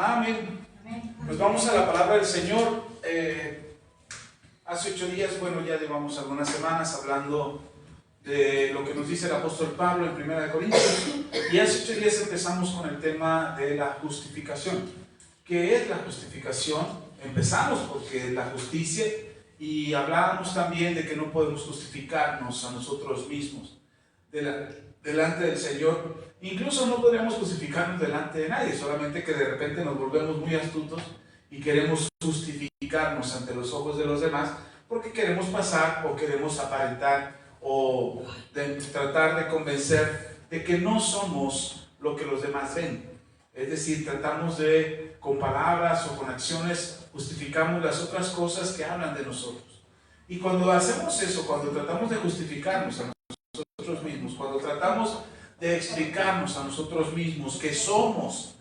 Amén. Pues vamos a la palabra del Señor. Hace 8 días, bueno, ya llevamos algunas semanas hablando de lo que nos dice el apóstol Pablo en 1 Corintios, y hace 8 días empezamos con el tema de la justificación. ¿Qué es la justificación? Empezamos porque es la justicia, y hablábamos también de que no podemos justificarnos a nosotros mismos delante del Señor. Incluso no podríamos justificarnos delante de nadie, solamente que de repente nos volvemos muy astutos y queremos justificarnos ante los ojos de los demás porque queremos pasar o queremos aparentar o tratar de convencer de que no somos lo que los demás ven. Es decir, tratamos de, con palabras o con acciones, justificamos las otras cosas que hablan de nosotros. Y cuando hacemos eso, cuando tratamos de justificarnos a nosotros mismos, cuando tratamos de explicarnos a nosotros mismos que somos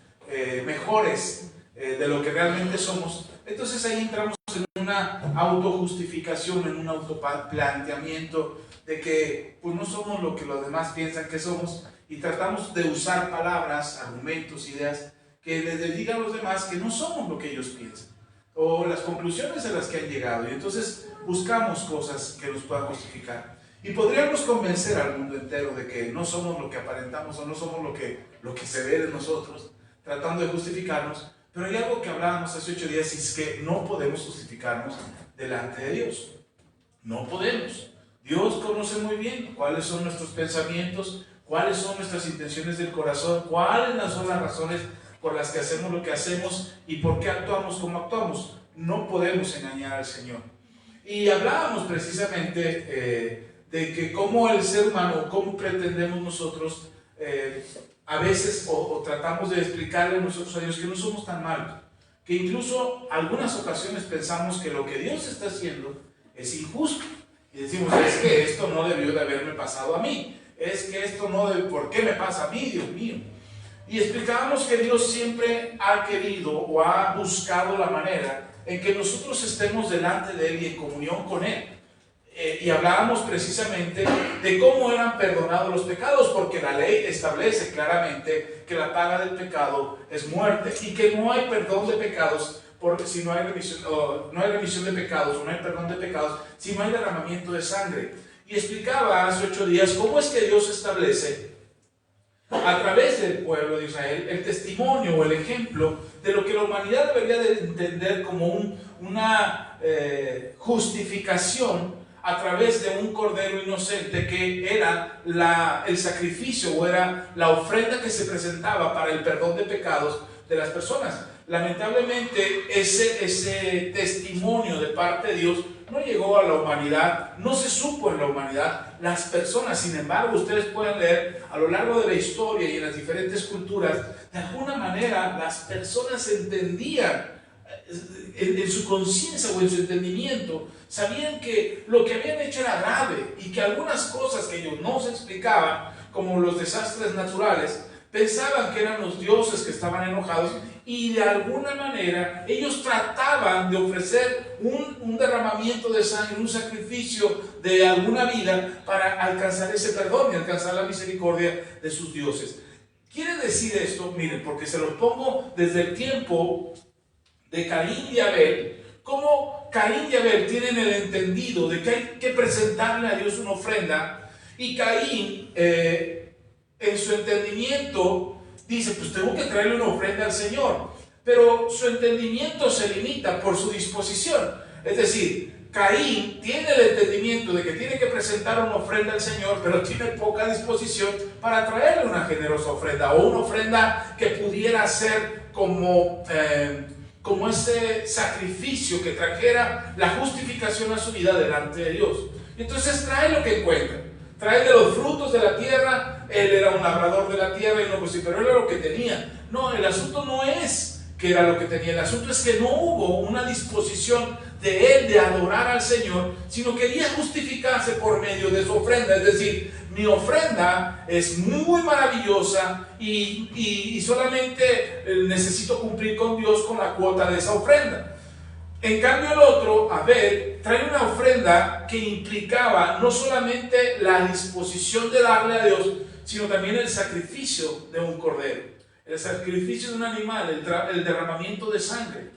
mejores de lo que realmente somos, entonces ahí entramos en una autojustificación, en un autoplanteamiento de que pues no somos lo que los demás piensan que somos, y tratamos de usar palabras, argumentos, ideas que les digan a los demás que no somos lo que ellos piensan o las conclusiones a las que han llegado, y entonces buscamos cosas que nos puedan justificar. Y podríamos convencer al mundo entero de que no somos lo que aparentamos o no somos lo que se ve de nosotros, tratando de justificarnos. Pero hay algo que hablábamos hace 8 días, y es que no podemos justificarnos delante de Dios. No podemos. Dios conoce muy bien cuáles son nuestros pensamientos, cuáles son nuestras intenciones del corazón, cuáles son las razones por las que hacemos lo que hacemos y por qué actuamos como actuamos. No podemos engañar al Señor. Y hablábamos precisamente de que cómo el ser humano, cómo pretendemos nosotros a veces o tratamos de explicarle nosotros a Dios que no somos tan malos, que incluso algunas ocasiones pensamos que lo que Dios está haciendo es injusto, y decimos, es que esto no debió de haberme pasado a mí, es que esto no debe, ¿por qué me pasa a mí, Dios mío? Y explicábamos que Dios siempre ha querido o ha buscado la manera en que nosotros estemos delante de Él y en comunión con Él. Y hablábamos precisamente de cómo eran perdonados los pecados, porque la ley establece claramente que la paga del pecado es muerte, y que no hay perdón de pecados si no hay remisión de pecados, o no hay perdón de pecados si no hay derramamiento de sangre. Y explicaba hace 8 días cómo es que Dios establece a través del pueblo de Israel el testimonio o el ejemplo de lo que la humanidad debería de entender como una justificación a través de un cordero inocente, que era el sacrificio o era la ofrenda que se presentaba para el perdón de pecados de las personas. Lamentablemente ese testimonio de parte de Dios no llegó a la humanidad, no se supo en la humanidad. Las personas, sin embargo, ustedes pueden leer a lo largo de la historia y en las diferentes culturas, de alguna manera las personas entendían en su conciencia o en su entendimiento, sabían que lo que habían hecho era grave, y que algunas cosas que ellos no se explicaban, como los desastres naturales, pensaban que eran los dioses que estaban enojados, y de alguna manera ellos trataban de ofrecer un derramamiento de sangre, un sacrificio de alguna vida para alcanzar ese perdón y alcanzar la misericordia de sus dioses. Quiere decir esto, miren, porque se lo pongo desde el tiempo de Caín y Abel, cómo Caín y Abel tienen el entendido de que hay que presentarle a Dios una ofrenda, y Caín en su entendimiento dice, pues tengo que traerle una ofrenda al Señor, pero su entendimiento se limita por su disposición. Es decir, Caín tiene el entendimiento de que tiene que presentar una ofrenda al Señor, pero tiene poca disposición para traerle una generosa ofrenda, o una ofrenda que pudiera ser como ese sacrificio que trajera la justificación a su vida delante de Dios. Y entonces trae lo que encuentra, trae de los frutos de la tierra. Él era un labrador de la tierra, y no, pues sí, pero él era lo que tenía. No, el asunto no es que era lo que tenía, el asunto es que no hubo una disposición de él de adorar al Señor, sino quería justificarse por medio de su ofrenda. Es decir, mi ofrenda es muy maravillosa y solamente necesito cumplir con Dios con la cuota de esa ofrenda. En cambio, el otro, Abel, trae una ofrenda que implicaba no solamente la disposición de darle a Dios, sino también el sacrificio de un cordero. el sacrificio de un animal, el derramamiento de sangre.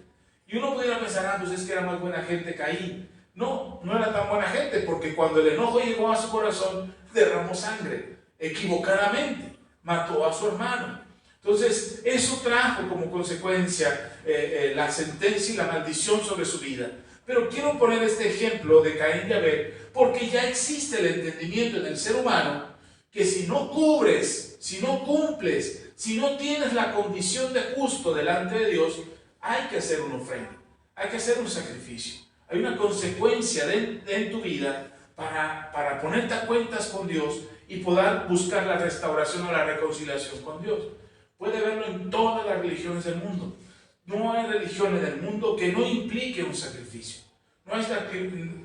Y uno pudiera pensar, pues es que era más buena gente Caín. No, no era tan buena gente, porque cuando el enojo llegó a su corazón, derramó sangre, equivocadamente, mató a su hermano. Entonces, eso trajo como consecuencia la sentencia y la maldición sobre su vida. Pero quiero poner este ejemplo de Caín y Abel, porque ya existe el entendimiento en el ser humano, que si no cubres, si no cumples, si no tienes la condición de justo delante de Dios, hay que hacer una ofrenda, hay que hacer un sacrificio. Hay una consecuencia en tu vida para ponerte a cuentas con Dios y poder buscar la restauración o la reconciliación con Dios. Puede verlo en todas las religiones del mundo. No hay religión en el mundo que no implique un sacrificio. No hay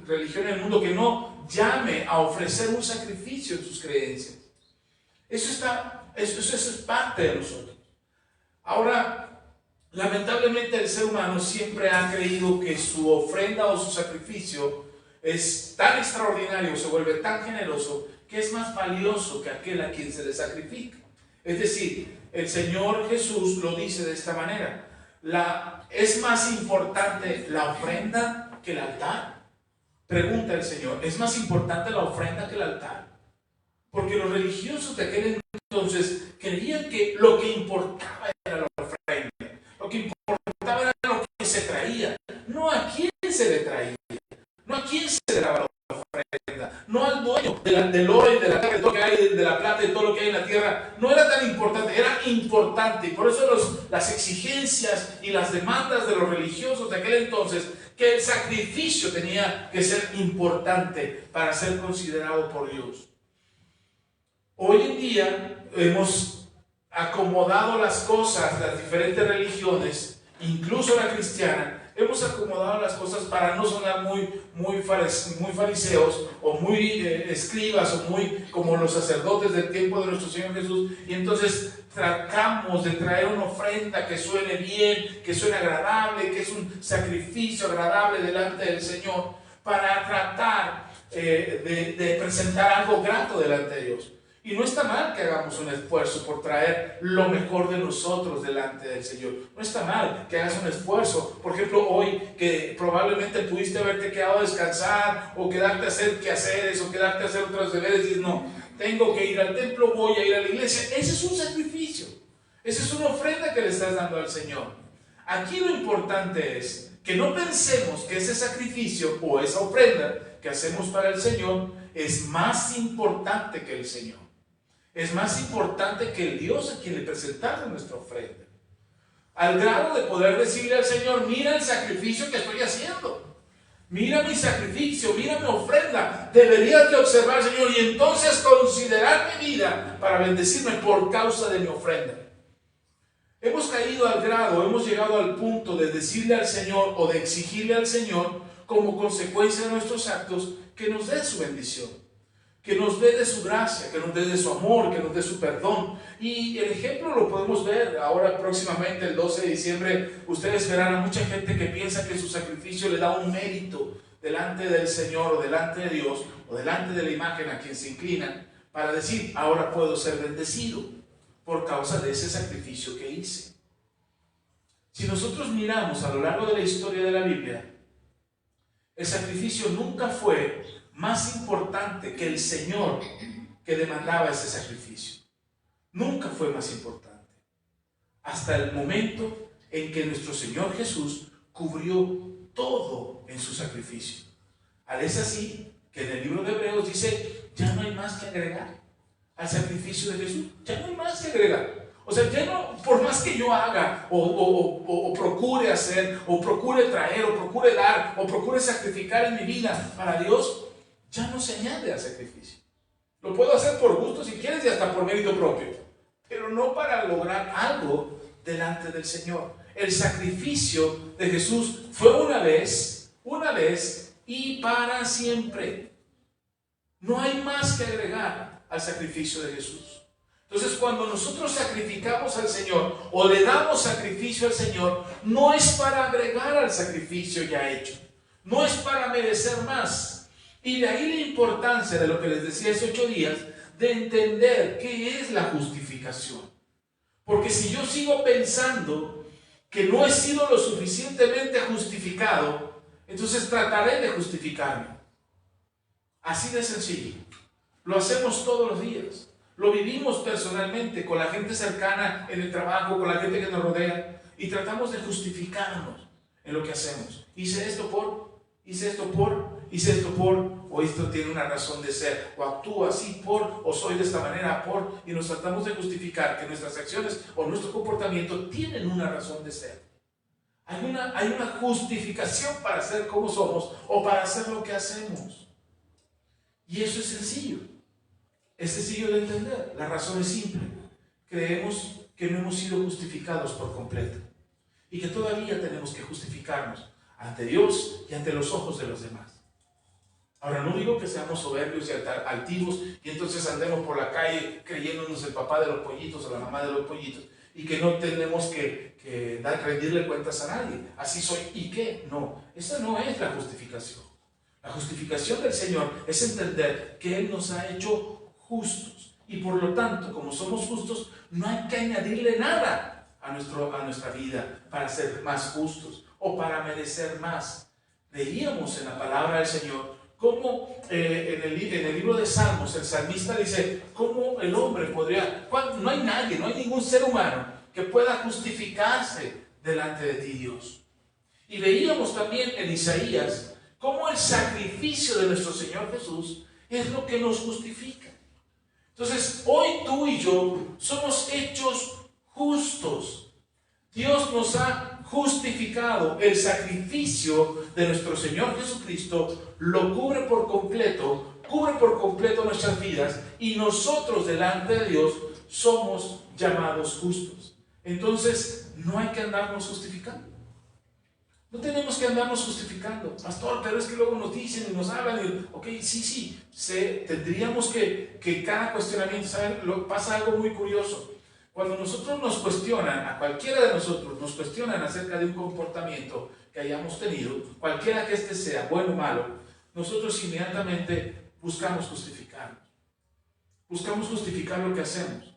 religión en el mundo que no llame a ofrecer un sacrificio en sus creencias. Eso es parte de nosotros. Ahora, lamentablemente el ser humano siempre ha creído que su ofrenda o su sacrificio es tan extraordinario, se vuelve tan generoso, que es más valioso que aquel a quien se le sacrifica. Es decir, el Señor Jesús lo dice de esta manera: ¿es más importante la ofrenda que el altar? Pregunta el Señor, ¿es más importante la ofrenda que el altar? Porque los religiosos de aquel entonces creían que lo que importaba era la ofrenda. Lo que importaba era lo que se traía, no a quién se le traía, no a quién se le daba la ofrenda, no al dueño del oro y de la tierra, de todo lo que hay, de la plata y todo lo que hay en la tierra. No era tan importante, era importante. Y por eso las exigencias y las demandas de los religiosos de aquel entonces, que el sacrificio tenía que ser importante para ser considerado por Dios. Hoy en día hemos acomodado las cosas, las diferentes religiones, incluso la cristiana, hemos acomodado las cosas para no sonar muy fariseos o muy escribas o muy como los sacerdotes del tiempo de nuestro Señor Jesús, y entonces tratamos de traer una ofrenda que suene bien, que suene agradable, que es un sacrificio agradable delante del Señor, para tratar de presentar algo grato delante de Dios. Y no está mal que hagamos un esfuerzo por traer lo mejor de nosotros delante del Señor. No está mal que hagas un esfuerzo. Por ejemplo, hoy que probablemente pudiste haberte quedado a descansar o quedarte a hacer quehaceres o quedarte a hacer otros deberes y dices, no, tengo que ir al templo, voy a ir a la iglesia. Ese es un sacrificio. Esa es una ofrenda que le estás dando al Señor. Aquí lo importante es que no pensemos que ese sacrificio o esa ofrenda que hacemos para el Señor es más importante que el Señor. Es más importante que el Dios a quien le presentamos nuestra ofrenda. Al grado de poder decirle al Señor, mira el sacrificio que estoy haciendo. Mira mi sacrificio, mira mi ofrenda. Deberías de observar, Señor, y entonces considerar mi vida para bendecirme por causa de mi ofrenda. Hemos caído al grado, hemos llegado al punto de decirle al Señor o de exigirle al Señor, como consecuencia de nuestros actos, que nos dé su bendición. Que nos dé de su gracia, que nos dé de su amor, que nos dé su perdón. Y el ejemplo lo podemos ver ahora próximamente, el 12 de diciembre. Ustedes verán a mucha gente que piensa que su sacrificio le da un mérito delante del Señor o delante de Dios o delante de la imagen a quien se inclinan para decir, ahora puedo ser bendecido por causa de ese sacrificio que hice. Si nosotros miramos a lo largo de la historia de la Biblia, el sacrificio nunca fue más importante que el Señor que demandaba ese sacrificio. Nunca fue más importante. Hasta el momento en que nuestro Señor Jesús cubrió todo en su sacrificio. Es así que en el libro de Hebreos dice, ya no hay más que agregar al sacrificio de Jesús. Ya no hay más que agregar. O sea, ya no, por más que yo haga o procure hacer, o procure traer, o procure dar, o procure sacrificar en mi vida para Dios, ya no se añade al sacrificio. Lo puedo hacer por gusto si quieres y hasta por mérito propio, pero no para lograr algo delante del Señor. El sacrificio de Jesús fue una vez y para siempre. No hay más que agregar al sacrificio de Jesús. Entonces, cuando nosotros sacrificamos al Señor o le damos sacrificio al Señor, no es para agregar al sacrificio ya hecho, no es para merecer más. Y de ahí la importancia de lo que les decía hace 8 días, de entender qué es la justificación. Porque si yo sigo pensando que no he sido lo suficientemente justificado, entonces trataré de justificarme. Así de sencillo. Lo hacemos todos los días. Lo vivimos personalmente con la gente cercana en el trabajo, con la gente que nos rodea, y tratamos de justificarnos en lo que hacemos. Hice esto por, hice esto por, hice esto por, o esto tiene una razón de ser, o actúo así por, o soy de esta manera por, y nos tratamos de justificar que nuestras acciones o nuestro comportamiento tienen una razón de ser. Hay una justificación para ser como somos o para hacer lo que hacemos. Y eso es sencillo. Es sencillo de entender. La razón es simple. Creemos que no hemos sido justificados por completo y que todavía tenemos que justificarnos ante Dios y ante los ojos de los demás. Ahora, no digo que seamos soberbios y altivos y entonces andemos por la calle creyéndonos el papá de los pollitos o la mamá de los pollitos y que no tenemos que rendirle cuentas a nadie. Así soy, ¿y qué? No, esa no es la justificación. La justificación del Señor es entender que Él nos ha hecho justos y por lo tanto, como somos justos, no hay que añadirle nada a nuestra vida para ser más justos o para merecer más. Veíamos en la palabra del Señor cómo en el libro de Salmos el salmista dice cómo el hombre podría, no hay nadie, no hay ningún ser humano que pueda justificarse delante de ti, Dios. Y veíamos también en Isaías cómo el sacrificio de nuestro Señor Jesús es lo que nos justifica. Entonces, hoy tú y yo somos hechos justos. Dios nos ha justificado. El sacrificio de nuestro Señor Jesucristo lo cubre por completo nuestras vidas y nosotros delante de Dios somos llamados justos. Entonces, no hay que andarnos justificando. No tenemos que andarnos justificando. Pastor, pero es que luego nos dicen y nos hablan. Y, ok, sí, tendríamos que cada cuestionamiento, ¿saben? Pasa algo muy curioso. Cuando nosotros nos cuestionan, a cualquiera de nosotros nos cuestionan acerca de un comportamiento que hayamos tenido, cualquiera que este sea, bueno o malo, nosotros inmediatamente buscamos justificarnos. Buscamos justificar lo que hacemos.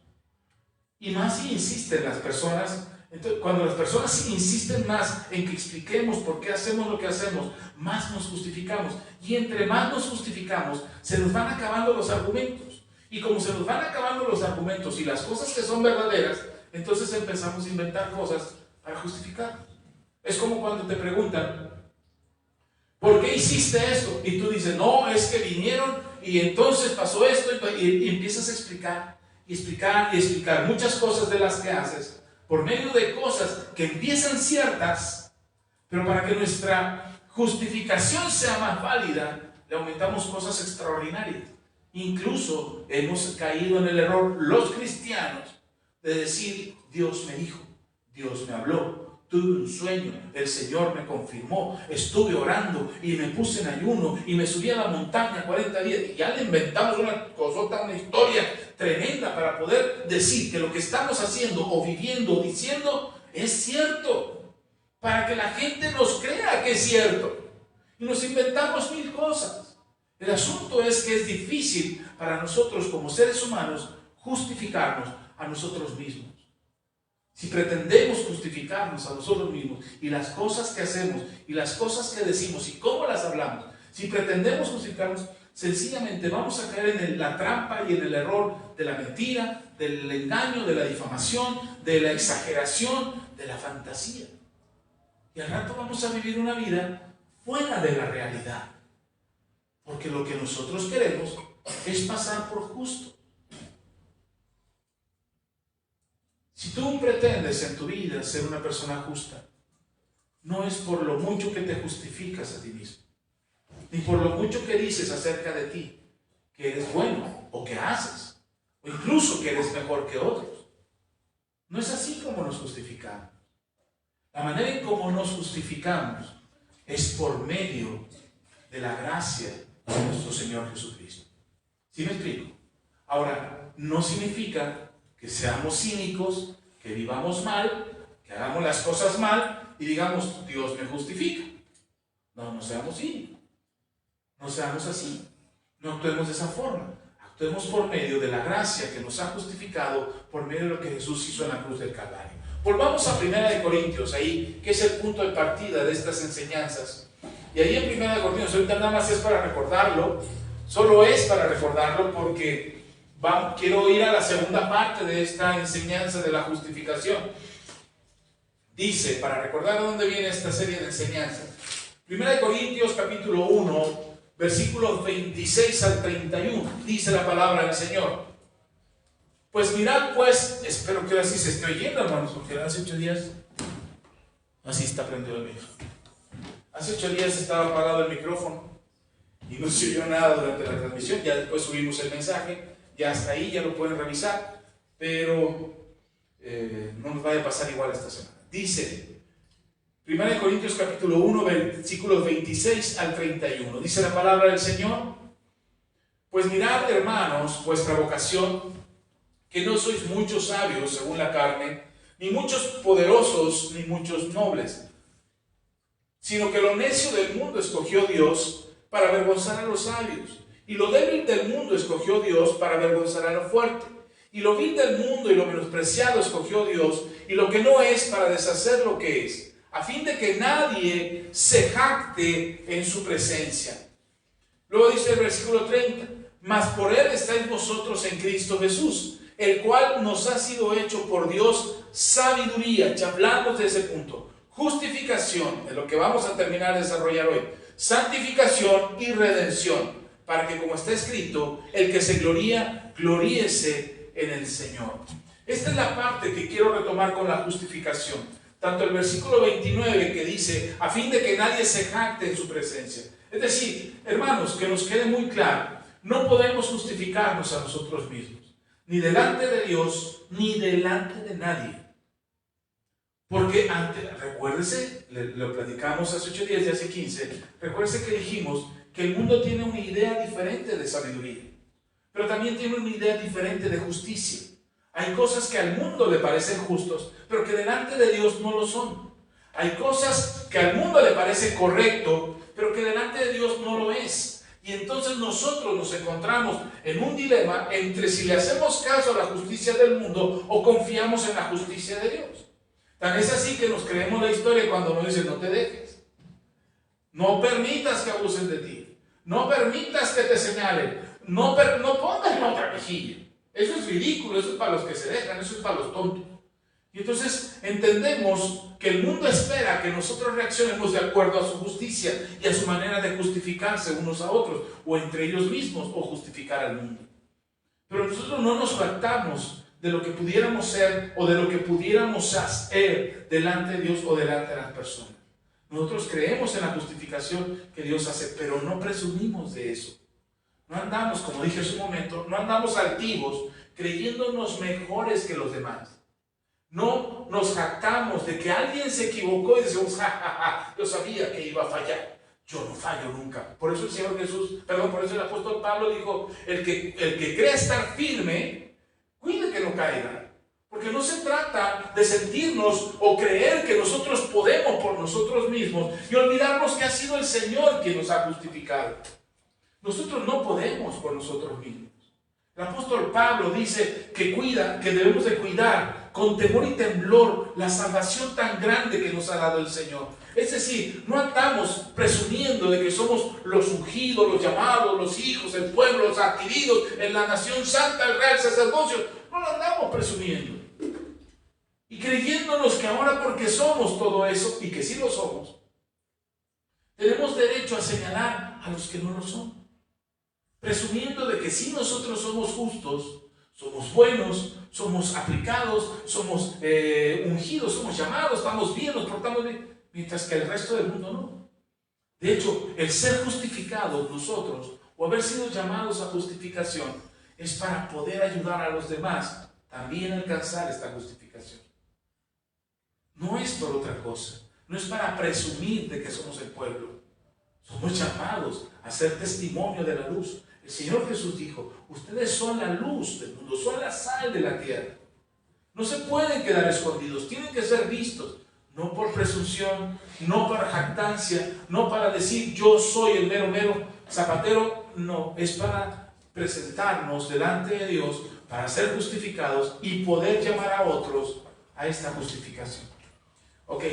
Y más si insisten las personas. Entonces, cuando las personas insisten más en que expliquemos por qué hacemos lo que hacemos, más nos justificamos. Y entre más nos justificamos, se nos van acabando los argumentos. Y como se nos van acabando los argumentos y las cosas que son verdaderas, entonces empezamos a inventar cosas para justificar. Es como cuando te preguntan, ¿por qué hiciste esto? Y tú dices, no, es que vinieron y entonces pasó esto. Y empiezas a explicar y explicar muchas cosas de las que haces por medio de cosas que empiezan ciertas, pero para que nuestra justificación sea más válida, le aumentamos cosas extraordinarias. Incluso hemos caído en el error, los cristianos, de decir, Dios me dijo, Dios me habló, tuve un sueño, el Señor me confirmó, estuve orando y me puse en ayuno y me subí a la montaña 40 días y ya le inventamos una cosota, una historia tremenda para poder decir que lo que estamos haciendo o viviendo o diciendo es cierto, para que la gente nos crea que es cierto. Y nos inventamos mil cosas. El asunto es que es difícil para nosotros como seres humanos justificarnos a nosotros mismos. Si pretendemos justificarnos a nosotros mismos y las cosas que hacemos y las cosas que decimos y cómo las hablamos, si pretendemos justificarnos, sencillamente vamos a caer en la trampa y en el error de la mentira, del engaño, de la difamación, de la exageración, de la fantasía. Y al rato vamos a vivir una vida fuera de la realidad. Porque lo que nosotros queremos es pasar por justo. Si tú pretendes en tu vida ser una persona justa, no es por lo mucho que te justificas a ti mismo, ni por lo mucho que dices acerca de ti, que eres bueno o que haces, o incluso que eres mejor que otros. No es así como nos justificamos. La manera en cómo nos justificamos es por medio de la gracia de nuestro Señor Jesucristo. ¿Sí me explico? Ahora, no significa que seamos cínicos, que vivamos mal, que hagamos las cosas mal y digamos, Dios me justifica. No seamos cínicos. No seamos así. No actuemos de esa forma. Tenemos por medio de la gracia que nos ha justificado por medio de lo que Jesús hizo en la cruz del Calvario. Volvamos a 1 Corintios, ahí, que es el punto de partida de estas enseñanzas. Y ahí en 1 Corintios, ahorita nada más es para recordarlo, solo es para recordarlo porque quiero ir a la segunda parte de esta enseñanza de la justificación. Dice, para recordar de dónde viene esta serie de enseñanzas, 1 Corintios capítulo 1, versículos 26 al 31, dice la palabra del Señor. Pues mirad pues, espero que ahora sí se esté oyendo, hermanos, porque hace 8 días, así está prendido el micrófono. Hace 8 días estaba apagado el micrófono y no se oyó nada durante la transmisión. Ya después subimos el mensaje, ya hasta ahí, ya lo pueden revisar, pero no nos vaya a pasar igual esta semana. Dice 1 Corintios capítulo 1, versículos 26 al 31. Dice la palabra del Señor: pues mirad, hermanos, vuestra vocación, que no sois muchos sabios según la carne, ni muchos poderosos, ni muchos nobles, sino que lo necio del mundo escogió Dios para avergonzar a los sabios, y lo débil del mundo escogió Dios para avergonzar a lo fuerte, y lo vil del mundo y lo menospreciado escogió Dios, y lo que no es para deshacer lo que es, a fin de que nadie se jacte en su presencia. Luego dice el versículo 30, mas por él estáis vosotros en Cristo Jesús, el cual nos ha sido hecho por Dios sabiduría. Ya hablamos de ese punto. Justificación, de lo que vamos a terminar de desarrollar hoy. Santificación y redención, para que, como está escrito, el que se gloría, gloríese en el Señor. Esta es la parte que quiero retomar con la justificación. Tanto el versículo 29 que dice, a fin de que nadie se jacte en su presencia. Es decir, hermanos, que nos quede muy claro, no podemos justificarnos a nosotros mismos, ni delante de Dios, ni delante de nadie. Porque recuérdese, lo platicamos hace 8 días y hace 15, recuérdese que dijimos que el mundo tiene una idea diferente de sabiduría, pero también tiene una idea diferente de justicia. Hay cosas que al mundo le parecen justos, pero que delante de Dios no lo son. Hay cosas que al mundo le parece correcto, pero que delante de Dios no lo es. Y entonces nosotros nos encontramos en un dilema entre si le hacemos caso a la justicia del mundo o confiamos en la justicia de Dios. Tan es así que nos creemos la historia cuando nos dicen, no te dejes, no permitas que abusen de ti, no permitas que te señalen, no pongas la otra mejilla. Eso es ridículo, eso es para los que se dejan, eso es para los tontos. Y entonces entendemos que el mundo espera que nosotros reaccionemos de acuerdo a su justicia y a su manera de justificarse unos a otros, o entre ellos mismos, o justificar al mundo. Pero nosotros no nos jactamos de lo que pudiéramos ser o de lo que pudiéramos hacer delante de Dios o delante de las personas. Nosotros creemos en la justificación que Dios hace, pero no presumimos de eso. No andamos, como dije hace un momento, no andamos altivos creyéndonos mejores que los demás. No nos jactamos de que alguien se equivocó y decimos, yo sabía que iba a fallar. Yo no fallo nunca. Por eso el Señor Jesús, por eso el apóstol Pablo dijo, el que cree estar firme, cuide que no caiga. Porque no se trata de sentirnos o creer que nosotros podemos por nosotros mismos y olvidarnos que ha sido el Señor quien nos ha justificado. Nosotros no podemos por nosotros mismos. El apóstol Pablo dice que debemos de cuidar con temor y temblor la salvación tan grande que nos ha dado el Señor. Es decir, no andamos presumiendo de que somos los ungidos, los llamados, los hijos, el pueblo, los adquiridos en la nación santa, el real sacerdocio. No lo andamos presumiendo. Y creyéndonos que ahora porque somos todo eso, y que sí lo somos, tenemos derecho a señalar a los que no lo son. Presumiendo de que si nosotros somos justos, somos buenos, somos aplicados, somos ungidos, somos llamados, estamos bien, nos portamos bien, mientras que el resto del mundo no. De hecho, el ser justificados nosotros, o haber sido llamados a justificación, es para poder ayudar a los demás también a alcanzar esta justificación. No es por otra cosa, no es para presumir de que somos el pueblo. Somos llamados a ser testimonio de la luz. El Señor Jesús dijo, ustedes son la luz del mundo, son la sal de la tierra. No se pueden quedar escondidos, tienen que ser vistos. No por presunción, no para jactancia, no para decir yo soy el mero zapatero. No, es para presentarnos delante de Dios para ser justificados y poder llamar a otros a esta justificación. Ok,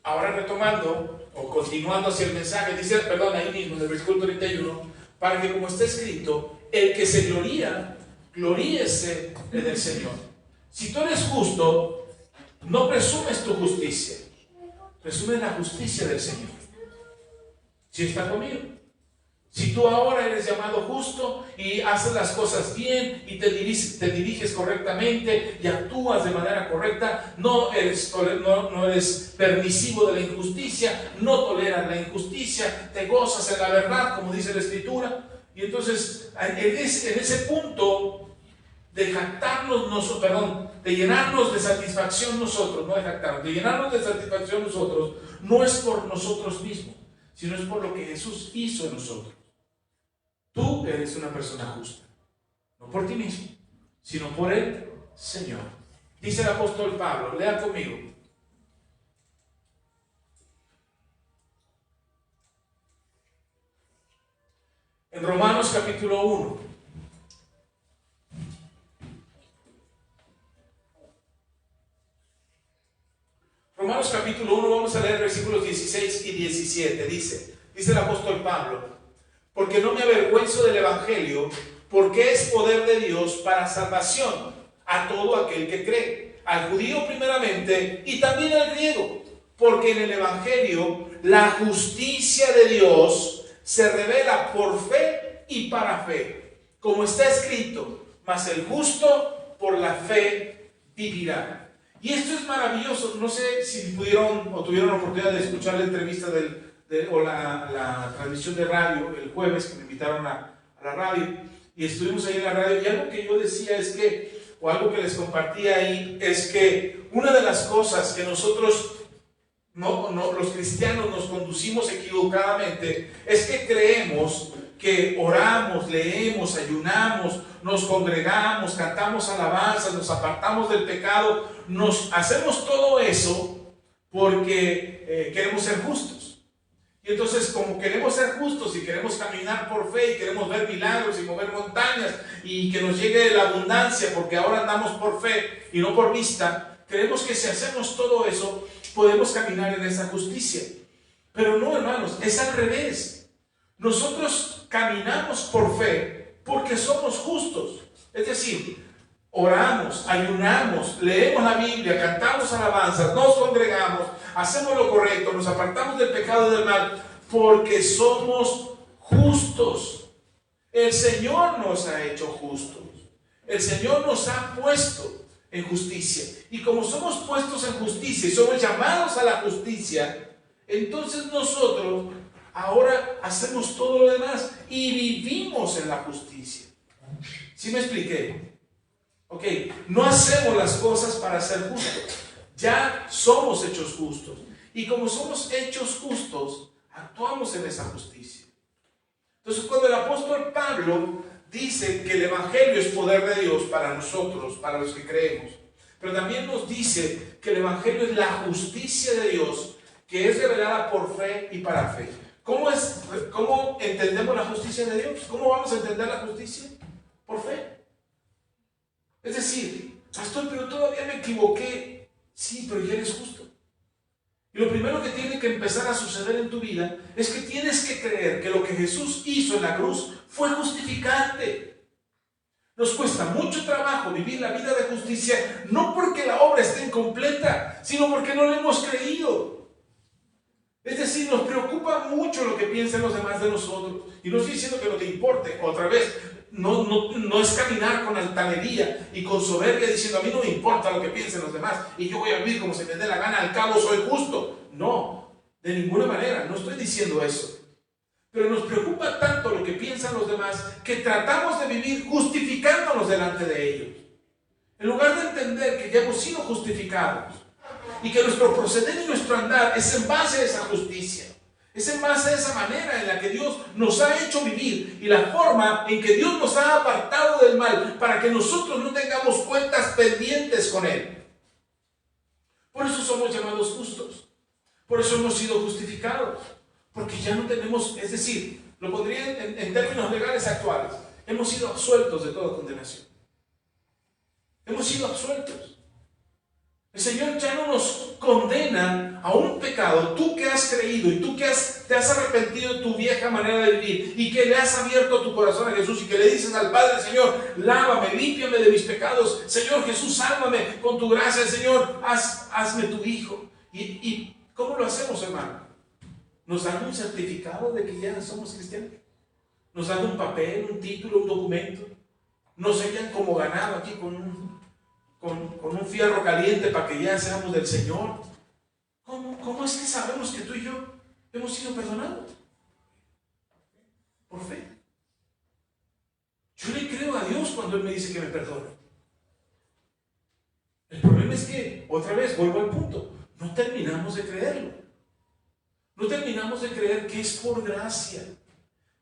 ahora retomando o continuando hacia el mensaje, dice, perdón, ahí mismo en el versículo 31, para que como está escrito, el que se gloría, gloríese en el Señor. Si tú eres justo, no presumes tu justicia, presumes la justicia del Señor. ¿Sí está conmigo? Si tú ahora eres llamado justo y haces las cosas bien y te diriges correctamente y actúas de manera correcta, no eres permisivo de la injusticia, no toleras la injusticia, te gozas en la verdad, como dice la Escritura. Y entonces, en ese punto de de llenarnos de satisfacción nosotros, no de jactarnos, de llenarnos de satisfacción nosotros, no es por nosotros mismos, sino es por lo que Jesús hizo en nosotros. Tú eres una persona justa, no por ti mismo, sino por el Señor. Dice el apóstol Pablo, lea conmigo. En Romanos capítulo 1. Romanos capítulo 1, vamos a leer versículos 16 y 17. Dice el apóstol Pablo, porque no me avergüenzo del Evangelio, porque es poder de Dios para salvación a todo aquel que cree, al judío primeramente y también al griego, porque en el Evangelio la justicia de Dios se revela por fe y para fe, como está escrito, mas el justo por la fe vivirá. Y esto es maravilloso. No sé si pudieron o tuvieron la oportunidad de escuchar la entrevista o la transmisión de radio el jueves, que me invitaron a la radio, y estuvimos ahí en la radio, y algo que yo decía es que, o algo que les compartía ahí, es que una de las cosas que nosotros, los cristianos, nos conducimos equivocadamente, es que creemos que oramos, leemos, ayunamos, nos congregamos, cantamos alabanzas, nos apartamos del pecado, hacemos todo eso porque queremos ser justos. Y entonces, como queremos ser justos y queremos caminar por fe y queremos ver milagros y mover montañas y que nos llegue la abundancia porque ahora andamos por fe y no por vista, creemos que si hacemos todo eso podemos caminar en esa justicia. Pero no, hermanos, es al revés. Nosotros caminamos por fe porque somos justos. Es decir, oramos, ayunamos, leemos la Biblia, cantamos alabanzas, nos congregamos, hacemos lo correcto, nos apartamos del pecado y del mal, porque somos justos. El Señor nos ha hecho justos. El Señor nos ha puesto en justicia. Y como somos puestos en justicia y somos llamados a la justicia, entonces nosotros ahora hacemos todo lo demás y vivimos en la justicia. ¿Sí me expliqué? Ok, no hacemos las cosas para ser justos. Ya somos hechos justos. Y como somos hechos justos, actuamos en esa justicia. Entonces, cuando el apóstol Pablo dice que el Evangelio es poder de Dios para nosotros, para los que creemos, pero también nos dice que el Evangelio es la justicia de Dios, que es revelada por fe y para fe. ¿Cómo entendemos la justicia de Dios? ¿Cómo vamos a entender la justicia? Por fe. Es decir, pastor, pero todavía me equivoqué. Sí, pero ya eres justo. Y lo primero que tiene que empezar a suceder en tu vida es que tienes que creer que lo que Jesús hizo en la cruz fue justificante. Nos cuesta mucho trabajo vivir la vida de justicia, no porque la obra esté incompleta, sino porque no lo hemos creído. Es decir, nos preocupa mucho lo que piensen los demás de nosotros. Y no estoy diciendo que no te importe. Otra vez, no es caminar con altanería y con soberbia diciendo a mí no me importa lo que piensen los demás y yo voy a vivir como se me dé la gana, al cabo soy justo. No, de ninguna manera, no estoy diciendo eso. Pero nos preocupa tanto lo que piensan los demás que tratamos de vivir justificándonos delante de ellos. En lugar de entender que ya hemos sido justificados y que nuestro proceder y nuestro andar es en base a esa justicia. Es en base a esa manera en la que Dios nos ha hecho vivir y la forma en que Dios nos ha apartado del mal para que nosotros no tengamos cuentas pendientes con Él. Por eso somos llamados justos. Por eso hemos sido justificados. Porque ya no tenemos, es decir, lo pondría en términos legales actuales. hemos sido absueltos de toda condenación. Hemos sido absueltos. El Señor ya no nos condena a un pecado. Tú que has creído y tú que te has arrepentido de tu vieja manera de vivir y que le has abierto tu corazón a Jesús y que le dices al Padre: Señor, lávame, límpiame de mis pecados. Señor Jesús, sálvame con tu gracia. Señor, hazme tu hijo. ¿Y cómo lo hacemos, hermano? Nos dan un certificado de que ya somos cristianos. Nos dan un papel, un título, un documento. Nos sellan como ganado aquí con un fierro caliente para que ya seamos del Señor. ¿Cómo es que sabemos que tú y yo hemos sido perdonados? Por fe. Yo le creo a Dios cuando Él me dice que me perdona. El problema es que, otra vez, vuelvo al punto, no terminamos de creerlo. No terminamos de creer que es por gracia,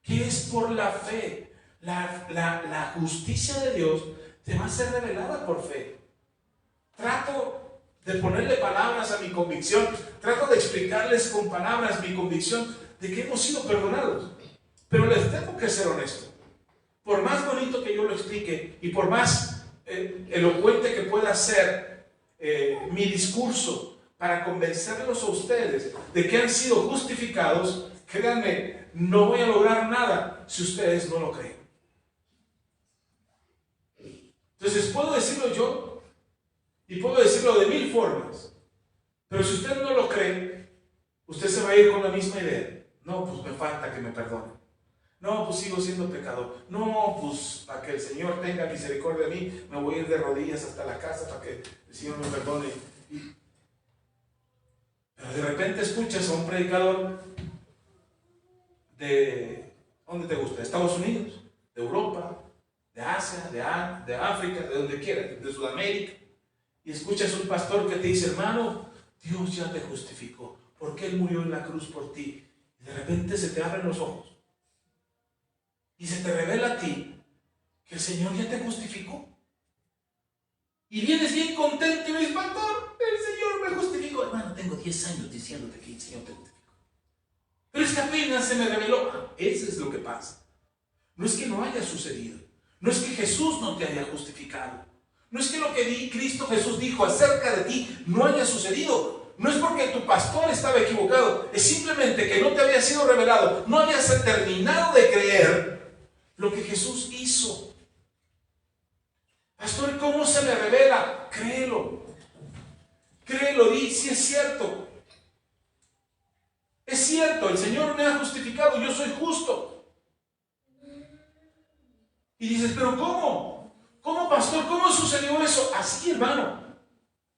que es por la fe. La justicia de Dios te va a ser revelada por fe. Trato de ponerle palabras a mi convicción, trato de explicarles con palabras mi convicción de que hemos sido perdonados. Pero les tengo que ser honesto. Por más bonito que yo lo explique y por más elocuente que pueda ser mi discurso para convencerlos a ustedes de que han sido justificados, créanme, no voy a lograr nada si ustedes no lo creen. Entonces puedo decirlo yo y puedo decirlo de 1000 formas, pero si usted no lo cree, usted se va a ir con la misma idea. No, pues me falta que me perdone. No, pues sigo siendo pecador. No, pues para que el Señor tenga misericordia de mí, me voy a ir de rodillas hasta la casa para que el Señor me perdone. Pero de repente escuchas a un predicador de, ¿dónde te gusta? ¿De Estados Unidos? ¿De Europa? ¿De Asia? ¿De África? ¿De donde quiera? ¿De Sudamérica? Y escuchas a un pastor que te dice: hermano, Dios ya te justificó, porque Él murió en la cruz por ti. Y de repente se te abren los ojos y se te revela a ti que el Señor ya te justificó. Y vienes bien contento y me dices: pastor, el Señor me justificó. Hermano, tengo 10 años diciéndote que el Señor te justificó, pero es que apenas se me reveló. Eso es lo que pasa. No es que no haya sucedido, no es que Jesús no te haya justificado, no es que lo que Cristo Jesús dijo acerca de ti no haya sucedido. No es porque tu pastor estaba equivocado, es simplemente que no te había sido revelado, no habías terminado de creer lo que Jesús hizo. Pastor, ¿cómo se me revela? Créelo. Créelo, di si es cierto. Es cierto, el Señor me ha justificado, yo soy justo. Y dices: pero ¿cómo? ¿Cómo, pastor? ¿Cómo sucedió eso? Así, hermano.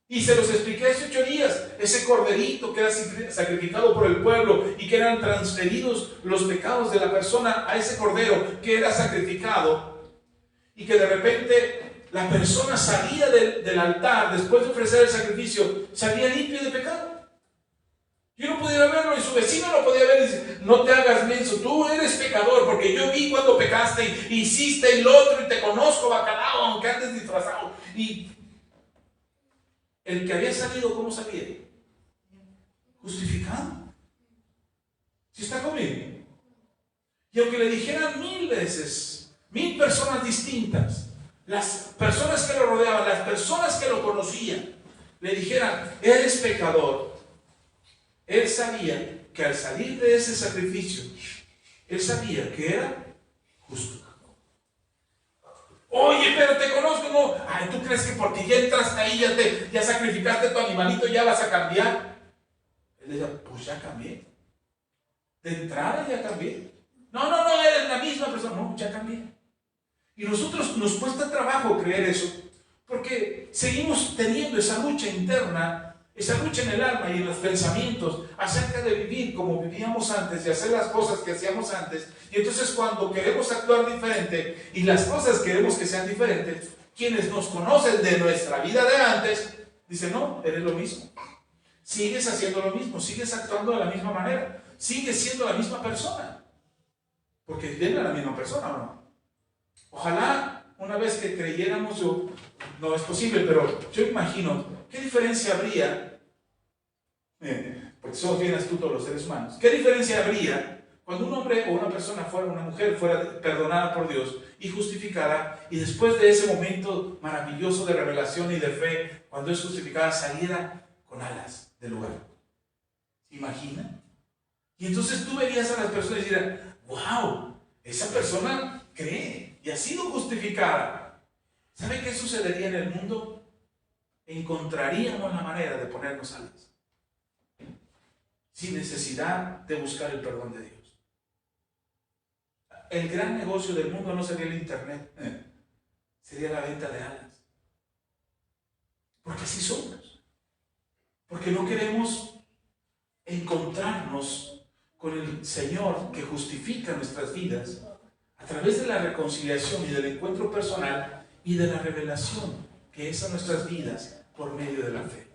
Y se los expliqué hace 8 días. Ese corderito que era sacrificado por el pueblo y que eran transferidos los pecados de la persona a ese cordero que era sacrificado, y que de repente la persona salía del altar después de ofrecer el sacrificio, salía limpio de pecado. Yo no podía verlo y su vecino no podía ver y dice: no te hagas menso, tú eres pecador, porque yo vi cuando pecaste y hiciste el otro y te conozco, bacalao, aunque andes disfrazado. Y el que había salido, ¿cómo salía? Justificado. ¿Sí está conmigo? Y aunque le dijeran 1000 veces, 1000 personas distintas, las personas que lo rodeaban, las personas que lo conocían, le dijeran: eres pecador, él sabía que al salir de ese sacrificio, él sabía que era justo. Oye, pero te conozco. No, ay, ¿tú crees que porque ya entraste ahí, ya sacrificaste a tu animalito, ya vas a cambiar? Él decía: pues ya cambié. De entrada ya cambié. No, eres la misma persona. No, ya cambié. Y nosotros nos cuesta trabajo creer eso, porque seguimos teniendo esa lucha interna, esa lucha en el alma y en los pensamientos acerca de vivir como vivíamos antes y hacer las cosas que hacíamos antes. Y entonces cuando queremos actuar diferente y las cosas queremos que sean diferentes, quienes nos conocen de nuestra vida de antes dicen: no, eres lo mismo, sigues haciendo lo mismo, sigues actuando de la misma manera, sigues siendo la misma persona, porque viene la misma persona, ¿o no? Ojalá una vez que creyéramos, no es posible, pero yo imagino, ¿qué diferencia habría? Porque somos bien astutos los seres humanos. ¿Qué diferencia habría Cuando un hombre o una persona fuera, una mujer fuera perdonada por Dios y justificada, y después de ese momento maravilloso de revelación y de fe, cuando es justificada, saliera con alas del lugar. ¿Se imagina? Y entonces tú verías a las personas y dirías, wow, esa persona cree y ha sido justificada. ¿Sabe qué sucedería en el mundo? Encontraríamos la manera de ponernos alas, sin necesidad de buscar el perdón de Dios. El gran negocio del mundo no sería el internet, sería la venta de alas. Porque así somos. Porque no queremos encontrarnos con el Señor que justifica nuestras vidas a través de la reconciliación y del encuentro personal y de la revelación que es a nuestras vidas por medio de la fe.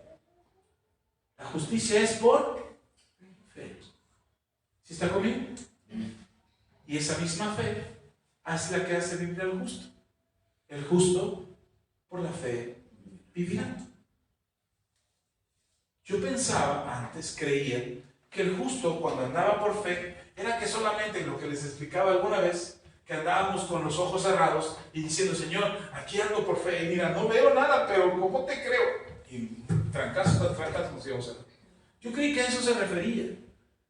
La justicia es por fe. ¿Sí está conmigo? Y esa misma fe es la que hace vivir al justo. El justo, por la fe, vivirá. Yo pensaba antes, creía, que el justo cuando andaba por fe, era que solamente lo que les explicaba alguna vez, que andábamos con los ojos cerrados y diciendo, Señor, aquí ando por fe, y mira, no veo nada, pero ¿cómo te creo? Y trancazos nos íbamos a ver. Yo creí que a eso se refería,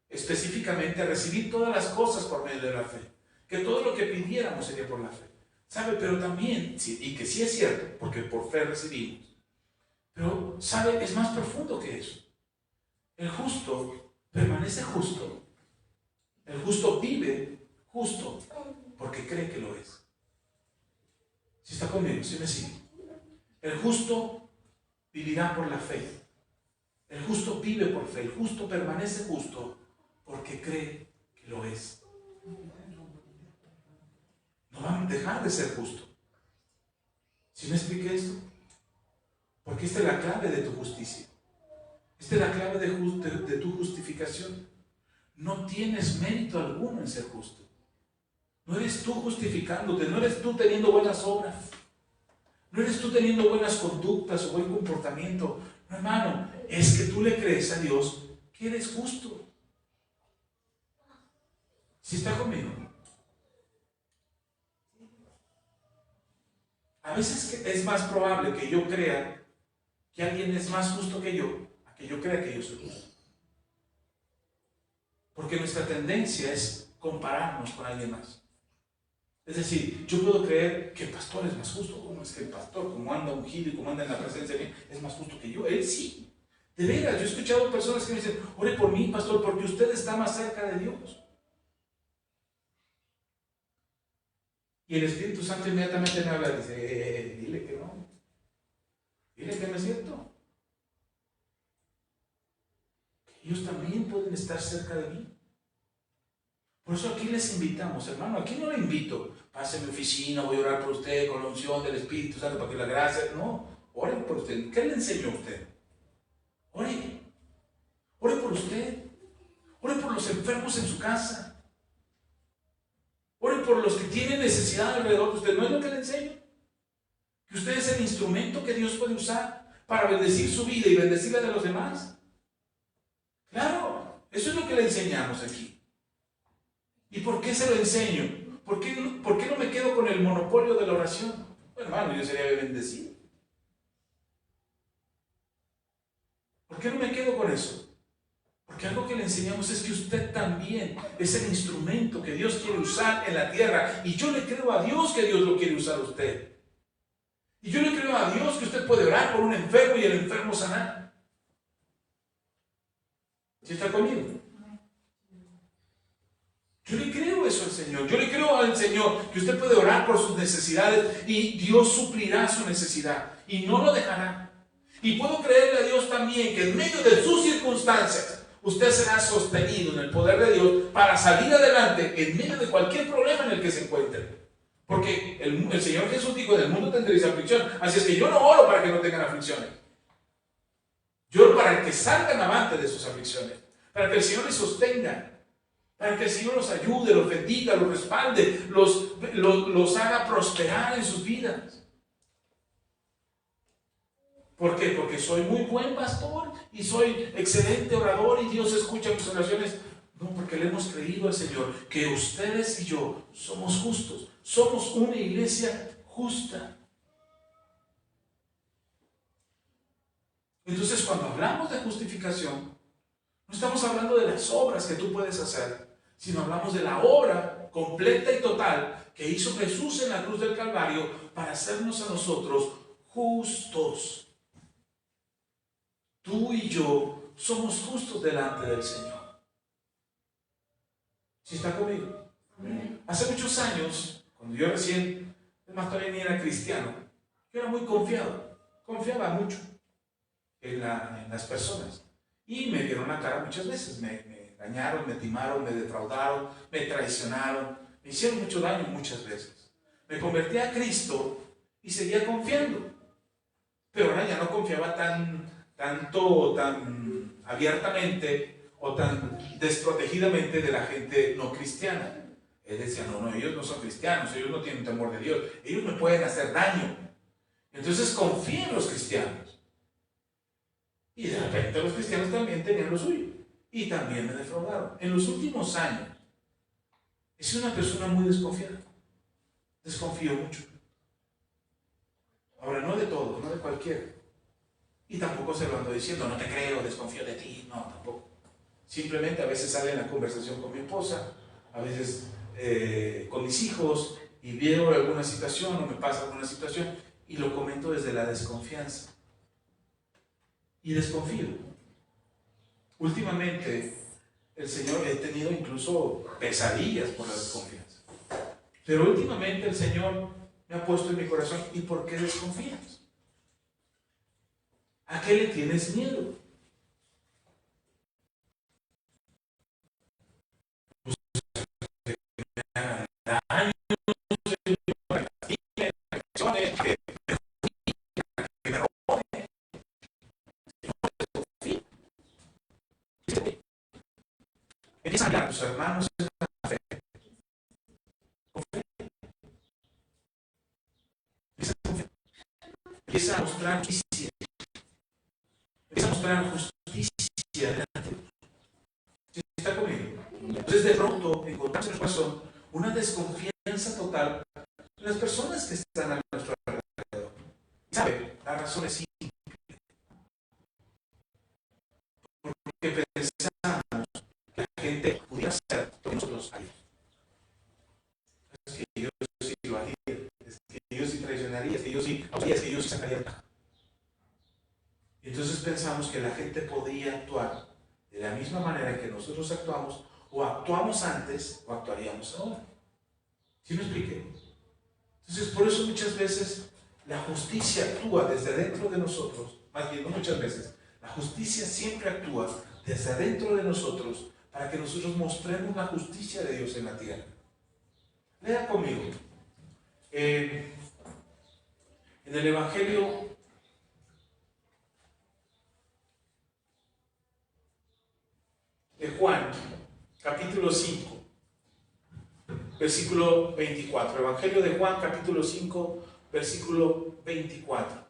específicamente a recibir todas las cosas por medio de la fe, que todo lo que pidiéramos sería por la fe. ¿Sabe? Pero también, y que sí es cierto, porque por fe recibimos, pero, ¿sabe? Es más profundo que eso. El justo permanece justo. El justo vive justo porque cree que lo es. ¿Sí está conmigo? ¿Sí me sigue? El justo vivirá por la fe. El justo vive por fe. El justo permanece justo porque cree que lo es. No van a dejar de ser justo. ¿Sí me expliqué esto? Porque esta es la clave de tu justicia. Esta es la clave de tu justificación. No tienes mérito alguno en ser justo. No eres tú justificándote, no eres tú teniendo buenas obras, no eres tú teniendo buenas conductas o buen comportamiento. No, hermano, es que tú le crees a Dios que eres justo. ¿Sí está conmigo? A veces es más probable que yo crea que alguien es más justo que yo, a que yo crea que yo soy justo. Porque nuestra tendencia es compararnos con alguien más. Es decir, yo puedo creer que el pastor es más justo. ¿Cómo es que el pastor, como anda ungido y como anda en la presencia de Dios, es más justo que yo? Él sí. De veras, yo he escuchado personas que me dicen, ore por mí, pastor, porque usted está más cerca de Dios. Y el Espíritu Santo inmediatamente me habla y dice, dile que no. Dile que no es cierto. Que ellos también pueden estar cerca de mí. Por eso aquí les invitamos, hermano. Aquí no le invito, pase a mi oficina, voy a orar por usted con la unción del Espíritu Santo para que la gracia. No, oren por usted. ¿Qué le enseñó a usted? Ore. Ore por usted. Ore por los enfermos en su casa. Ore por los que tienen necesidad alrededor de usted. ¿No es lo que le enseño? Que usted es el instrumento que Dios puede usar para bendecir su vida y bendecir la de los demás. Claro, eso es lo que le enseñamos aquí. ¿Y por qué se lo enseño? ¿Por qué no me quedo con el monopolio de la oración? Bueno, hermano, yo sería bendecido. ¿Por qué no me quedo con eso? Porque algo que le enseñamos es que usted también es el instrumento que Dios quiere usar en la tierra. Y yo le creo a Dios que Dios lo quiere usar a usted. Y yo le creo a Dios que usted puede orar por un enfermo y el enfermo sanar. ¿Sí está conmigo? Yo le creo eso al Señor. Yo le creo al Señor que usted puede orar por sus necesidades y Dios suplirá su necesidad y no lo dejará. Y puedo creerle a Dios también que en medio de sus circunstancias usted será sostenido en el poder de Dios para salir adelante en medio de cualquier problema en el que se encuentre. Porque el Señor Jesús dijo, en el mundo tendréis aflicción. Así es que yo no oro para que no tengan aflicciones. Yo oro para que salgan avante de sus aflicciones. Para que el Señor les sostenga. Para que el Señor los ayude, los bendiga, los respalde, los haga prosperar en sus vidas. ¿Por qué? Porque soy muy buen pastor y soy excelente orador y Dios escucha mis oraciones. No, porque le hemos creído al Señor que ustedes y yo somos justos. Somos una iglesia justa. Entonces, cuando hablamos de justificación, no estamos hablando de las obras que tú puedes hacer, sino hablamos de la obra completa y total que hizo Jesús en la cruz del Calvario para hacernos a nosotros justos. Tú y yo somos justos delante del Señor. ¿Sí está conmigo? Hace muchos años, cuando yo recién, además todavía ni era cristiano, yo era muy confiado, confiaba mucho en las personas. Y me dieron la cara muchas veces, me engañaron, me timaron, me defraudaron, me traicionaron, me hicieron mucho daño muchas veces. Me convertí a Cristo y seguía confiando, pero ahora ya no confiaba tan abiertamente o tan desprotegidamente de la gente no cristiana. Él decía, no, ellos no son cristianos, ellos no tienen temor de Dios, ellos me pueden hacer daño. Entonces confié en los cristianos. Y de repente los cristianos también tenían lo suyo. Y también me defraudaron. En los últimos años, he sido una persona muy desconfiada. Desconfío mucho. Ahora, no de todo, no de cualquiera. Y tampoco se lo ando diciendo, no te creo, desconfío de ti. No, tampoco. Simplemente a veces sale en la conversación con mi esposa, a veces con mis hijos, y veo alguna situación o me pasa alguna situación y lo comento desde la desconfianza. Y desconfío. Últimamente, el Señor, he tenido incluso pesadillas por la desconfianza. Pero últimamente el Señor me ha puesto en mi corazón, ¿y por qué desconfías? ¿A qué le tienes miedo? Empieza a hablar a tus hermanos en la fe. Empieza a mostrar justicia. Empieza a mostrar justicia delante. ¿Sí está conmigo? Entonces de pronto encontramos en el corazón una desconfianza total de las personas que están a nuestro alrededor. ¿Sabe? La razón es simple. Porque pensamos que la gente pudiera hacer lo que nosotros haríamos. Es que yo sí lo haría, es que yo sí traicionaría, es que yo sí abusaría, es que yo sí sacaría ventaja. Y entonces pensamos que la gente podía actuar de la misma manera que nosotros actuamos, o actuamos antes, o actuaríamos ahora. ¿Sí me expliqué? Entonces, por eso muchas veces la justicia actúa desde dentro de nosotros, más bien no muchas veces, la justicia siempre actúa desde adentro de nosotros para que nosotros mostremos la justicia de Dios en la tierra. Lea conmigo. En el Evangelio de Juan, capítulo 5, versículo 24. Evangelio de Juan, capítulo 5, versículo 24.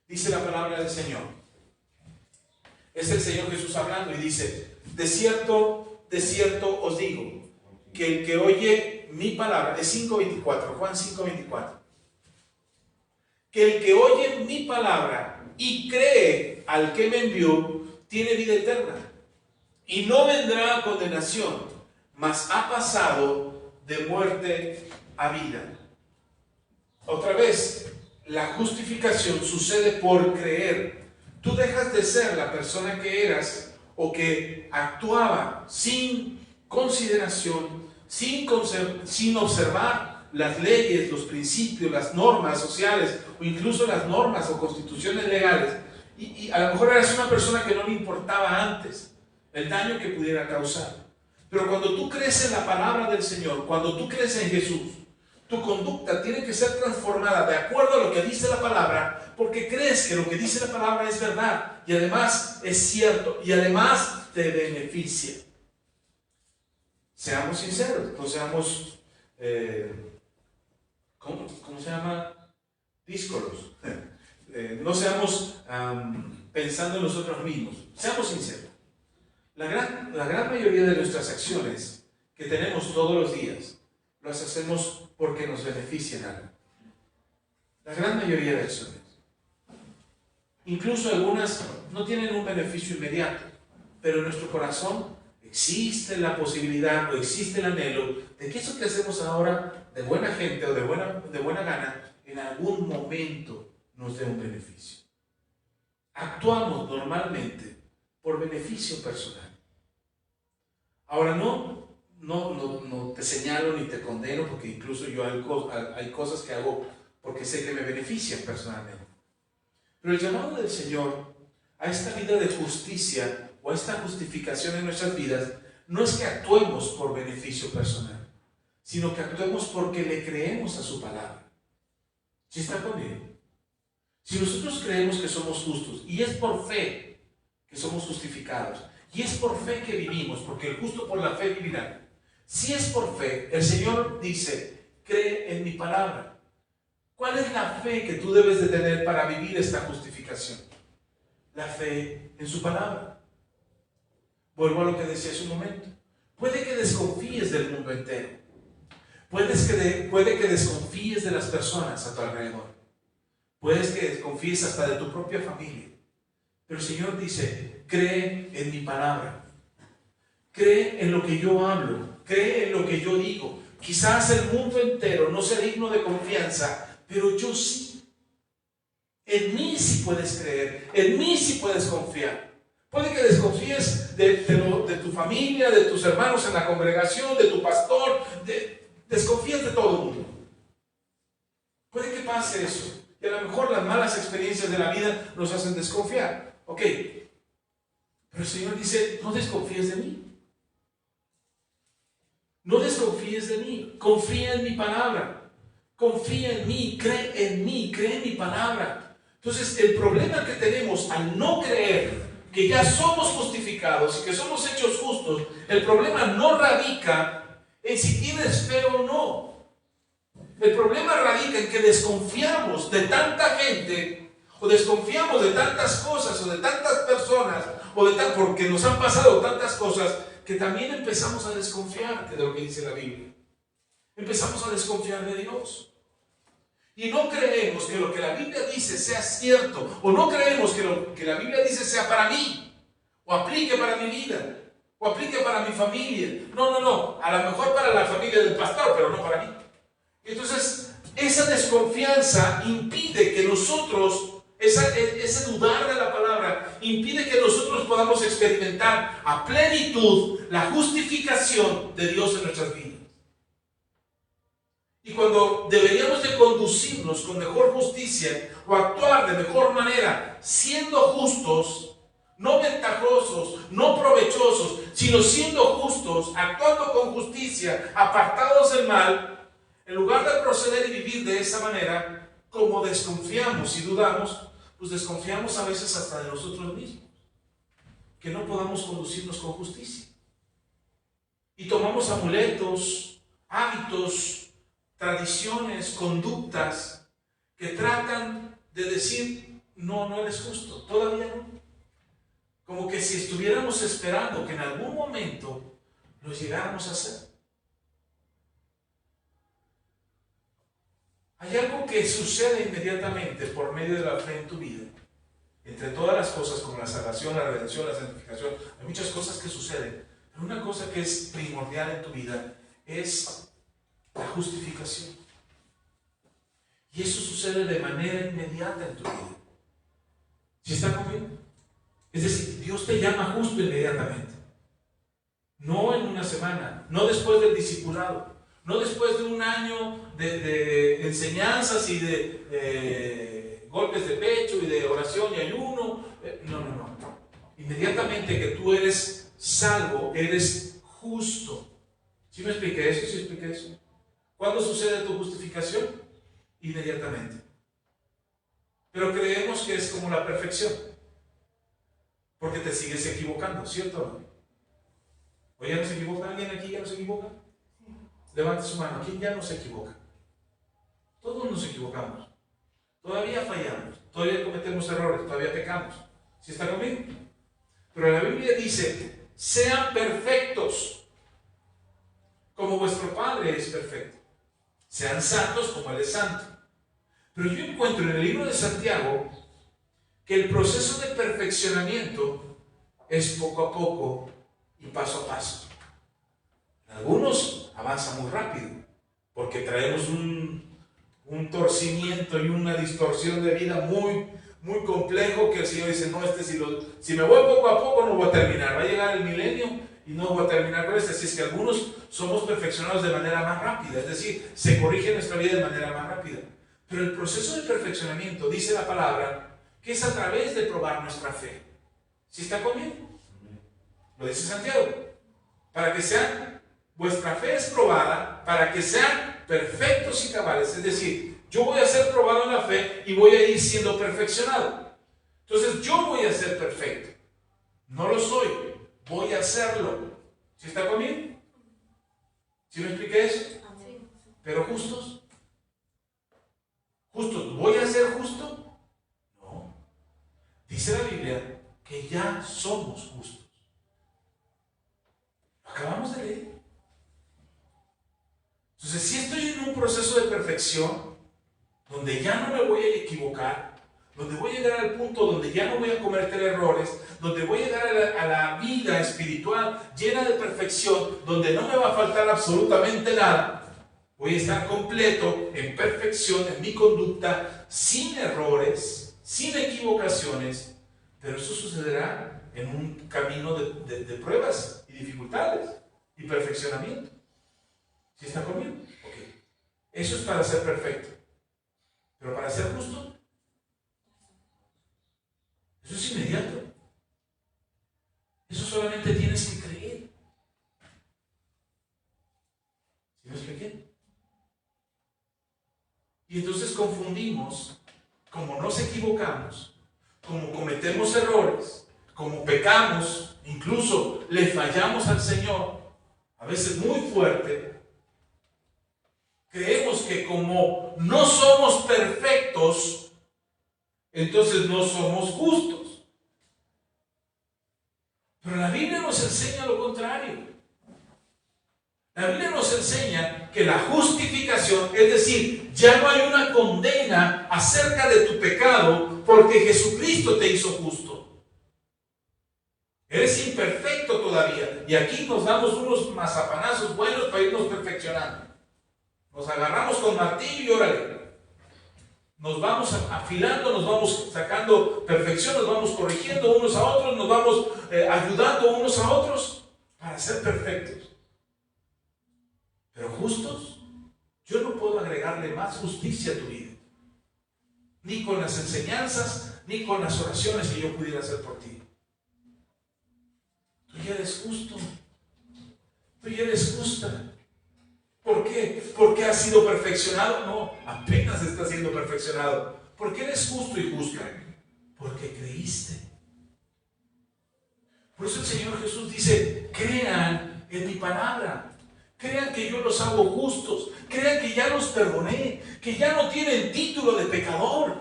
Dice la palabra del Señor. Es el Señor Jesús hablando y dice: de cierto os digo, que el que oye mi palabra, es 5:24, Juan 5:24, que el que oye mi palabra y cree al que me envió, tiene vida eterna, y no vendrá a condenación, mas ha pasado de muerte a vida. Otra vez, la justificación sucede por creer. Tú dejas de ser la persona que eras o que actuaba sin consideración, sin observar las leyes, los principios, las normas sociales o incluso las normas o constituciones legales. Y a lo mejor eras una persona que no le importaba antes el daño que pudiera causar. Pero cuando tú crees en la palabra del Señor, cuando tú crees en Jesús, tu conducta tiene que ser transformada de acuerdo a lo que dice la palabra, porque crees que lo que dice la palabra es verdad y además es cierto y además te beneficia. Seamos sinceros, no seamos, ¿cómo se llama? Díscolos. no seamos pensando en nosotros mismos. Seamos sinceros. La gran mayoría de nuestras acciones que tenemos todos los días, las hacemos porque nos benefician algo. La gran mayoría de acciones. Incluso algunas no tienen un beneficio inmediato, pero en nuestro corazón existe la posibilidad o existe el anhelo de que eso que hacemos ahora de buena gente o de buena gana, en algún momento nos dé un beneficio. Actuamos normalmente por beneficio personal. Ahora no te señalo ni te condeno, porque incluso yo hay cosas que hago porque sé que me benefician personalmente. Pero el llamado del Señor a esta vida de justicia o a esta justificación en nuestras vidas no es que actuemos por beneficio personal, sino que actuemos porque le creemos a su palabra. ¿Sí está conmigo? Si nosotros creemos que somos justos, y es por fe que somos justificados, y es por fe que vivimos, porque el justo por la fe vivirá. Si es por fe, el Señor dice, cree en mi palabra. ¿Cuál es la fe que tú debes de tener para vivir esta justificación? La fe en su palabra. Vuelvo a lo que decía hace un momento. Puede que desconfíes del mundo entero. Puede que desconfíes de las personas a tu alrededor. Puedes que desconfíes hasta de tu propia familia. Pero el Señor dice, cree en mi palabra. Cree en lo que yo hablo. Cree en lo que yo digo. Quizás el mundo entero no sea digno de confianza, pero yo sí. En mí sí puedes creer. En mí sí puedes confiar. Puede que desconfíes de tu familia, de tus hermanos en la congregación, de tu pastor. Desconfíes de todo el mundo. Puede que pase eso. Y a lo mejor las malas experiencias de la vida nos hacen desconfiar. Ok. Pero el Señor dice, no desconfíes de mí. No desconfíes de mí. Confía en mi palabra. Confía en mí. Cree en mí. Cree en mi palabra. Entonces, el problema que tenemos al no creer que ya somos justificados y que somos hechos justos, el problema no radica en si tienes fe o no. El problema radica en que desconfiamos de tanta gente, o desconfiamos de tantas cosas, o de tantas personas, porque nos han pasado tantas cosas, que también empezamos a desconfiar de lo que dice la Biblia. Empezamos a desconfiar de Dios. Y no creemos que lo que la Biblia dice sea cierto, o no creemos que lo que la Biblia dice sea para mí, o aplique para mi vida, o aplique para mi familia. No. A lo mejor para la familia del pastor, pero no para mí. Entonces, esa desconfianza impide que nosotros, ese dudar de la palabra, impide que nosotros podamos experimentar a plenitud la justificación de Dios en nuestras vidas. Y cuando deberíamos de conducirnos con mejor justicia o actuar de mejor manera, siendo justos, no ventajosos, no provechosos, sino siendo justos, actuando con justicia, apartados del mal, en lugar de proceder y vivir de esa manera, como desconfiamos y dudamos, pues desconfiamos a veces hasta de nosotros mismos, que no podamos conducirnos con justicia. Y tomamos amuletos, hábitos, tradiciones, conductas que tratan de decir, no eres justo, todavía no. Como que si estuviéramos esperando que en algún momento lo llegáramos a hacer. Hay algo que sucede inmediatamente por medio de la fe en tu vida. Entre todas las cosas como la salvación, la redención, la santificación, hay muchas cosas que suceden. Pero una cosa que es primordial en tu vida es la justificación. Y eso sucede de manera inmediata en tu vida. ¿Sí está conmigo? Es decir, Dios te llama justo inmediatamente. No en una semana, no después del discipulado, no después de un año de enseñanzas y de golpes de pecho y de oración y ayuno. No. Inmediatamente que tú eres salvo, eres justo. ¿Sí me expliqué eso? ¿Sí expliqué eso? ¿Cuándo sucede tu justificación? Inmediatamente. Pero creemos que es como la perfección, porque te sigues equivocando, ¿cierto? ¿O ya no se equivoca? ¿Alguien aquí ya no se equivoca? Levante su mano. ¿Quién ya no se equivoca? Todos nos equivocamos. Todavía fallamos, todavía cometemos errores, todavía pecamos. ¿Sí está conmigo? Pero la Biblia dice, sean perfectos, como vuestro Padre es perfecto. Sean santos como Él es santo. Pero yo encuentro en el libro de Santiago que el proceso de perfeccionamiento es poco a poco y paso a paso. Algunos avanzan muy rápido, porque traemos un torcimiento y una distorsión de vida muy complejo, que el Señor dice, no, si me voy poco a poco no voy a terminar, va a llegar el milenio y no voy a terminar con esto. Así es que algunos somos perfeccionados de manera más rápida, es decir, se corrige nuestra vida de manera más rápida. Pero el proceso de perfeccionamiento, dice la palabra, que es a través de probar nuestra fe. ¿Sí está conmigo? Lo dice Santiago. Para que sean, vuestra fe es probada, para que sean perfectos y cabales. Es decir, yo voy a ser probado en la fe y voy a ir siendo perfeccionado. Entonces yo voy a ser perfecto. No lo soy, voy a hacerlo. ¿Sí está conmigo? ¿Sí me expliqué eso? Pero justos. ¿Justos? ¿Voy a ser justo? No. Dice la Biblia que ya somos justos. Lo acabamos de leer. Entonces, si estoy en un proceso de perfección, donde ya no me voy a equivocar, donde voy a llegar al punto donde ya no voy a cometer errores, donde voy a llegar a la vida espiritual llena de perfección, donde no me va a faltar absolutamente nada, voy a estar completo en perfección en mi conducta, sin errores, sin equivocaciones, pero eso sucederá en un camino de pruebas y dificultades y perfeccionamiento. ¿Sí está conmigo? Ok. Eso es para ser perfecto. Pero para ser justo, eso es inmediato. Eso solamente tienes que creer. ¿Sí me expliqué? Y entonces confundimos, como nos equivocamos, como cometemos errores, como pecamos, incluso le fallamos al Señor, a veces muy fuerte. Creemos que como no somos perfectos, entonces no somos justos. Pero la Biblia nos enseña lo contrario. La Biblia nos enseña que la justificación, es decir, ya no hay una condena acerca de tu pecado porque Jesucristo te hizo justo. Eres imperfecto todavía. Y aquí nos damos unos mazapanazos buenos para irnos perfeccionando. Nos agarramos con martillo y órale. Nos vamos afilando, nos vamos sacando perfección, nos vamos corrigiendo unos a otros, nos vamos ayudando unos a otros para ser perfectos. Pero justos, yo no puedo agregarle más justicia a tu vida. Ni con las enseñanzas, ni con las oraciones que yo pudiera hacer por ti. Tú ya eres justo. Tú ya eres justa. ¿Por qué? ¿Porque has sido perfeccionado? No, apenas estás siendo perfeccionado. ¿Por qué eres justo y justa? Porque creíste. Por eso el Señor Jesús dice, crean en mi palabra. Crean que yo los hago justos. Crean que ya los perdoné. Que ya no tienen título de pecador.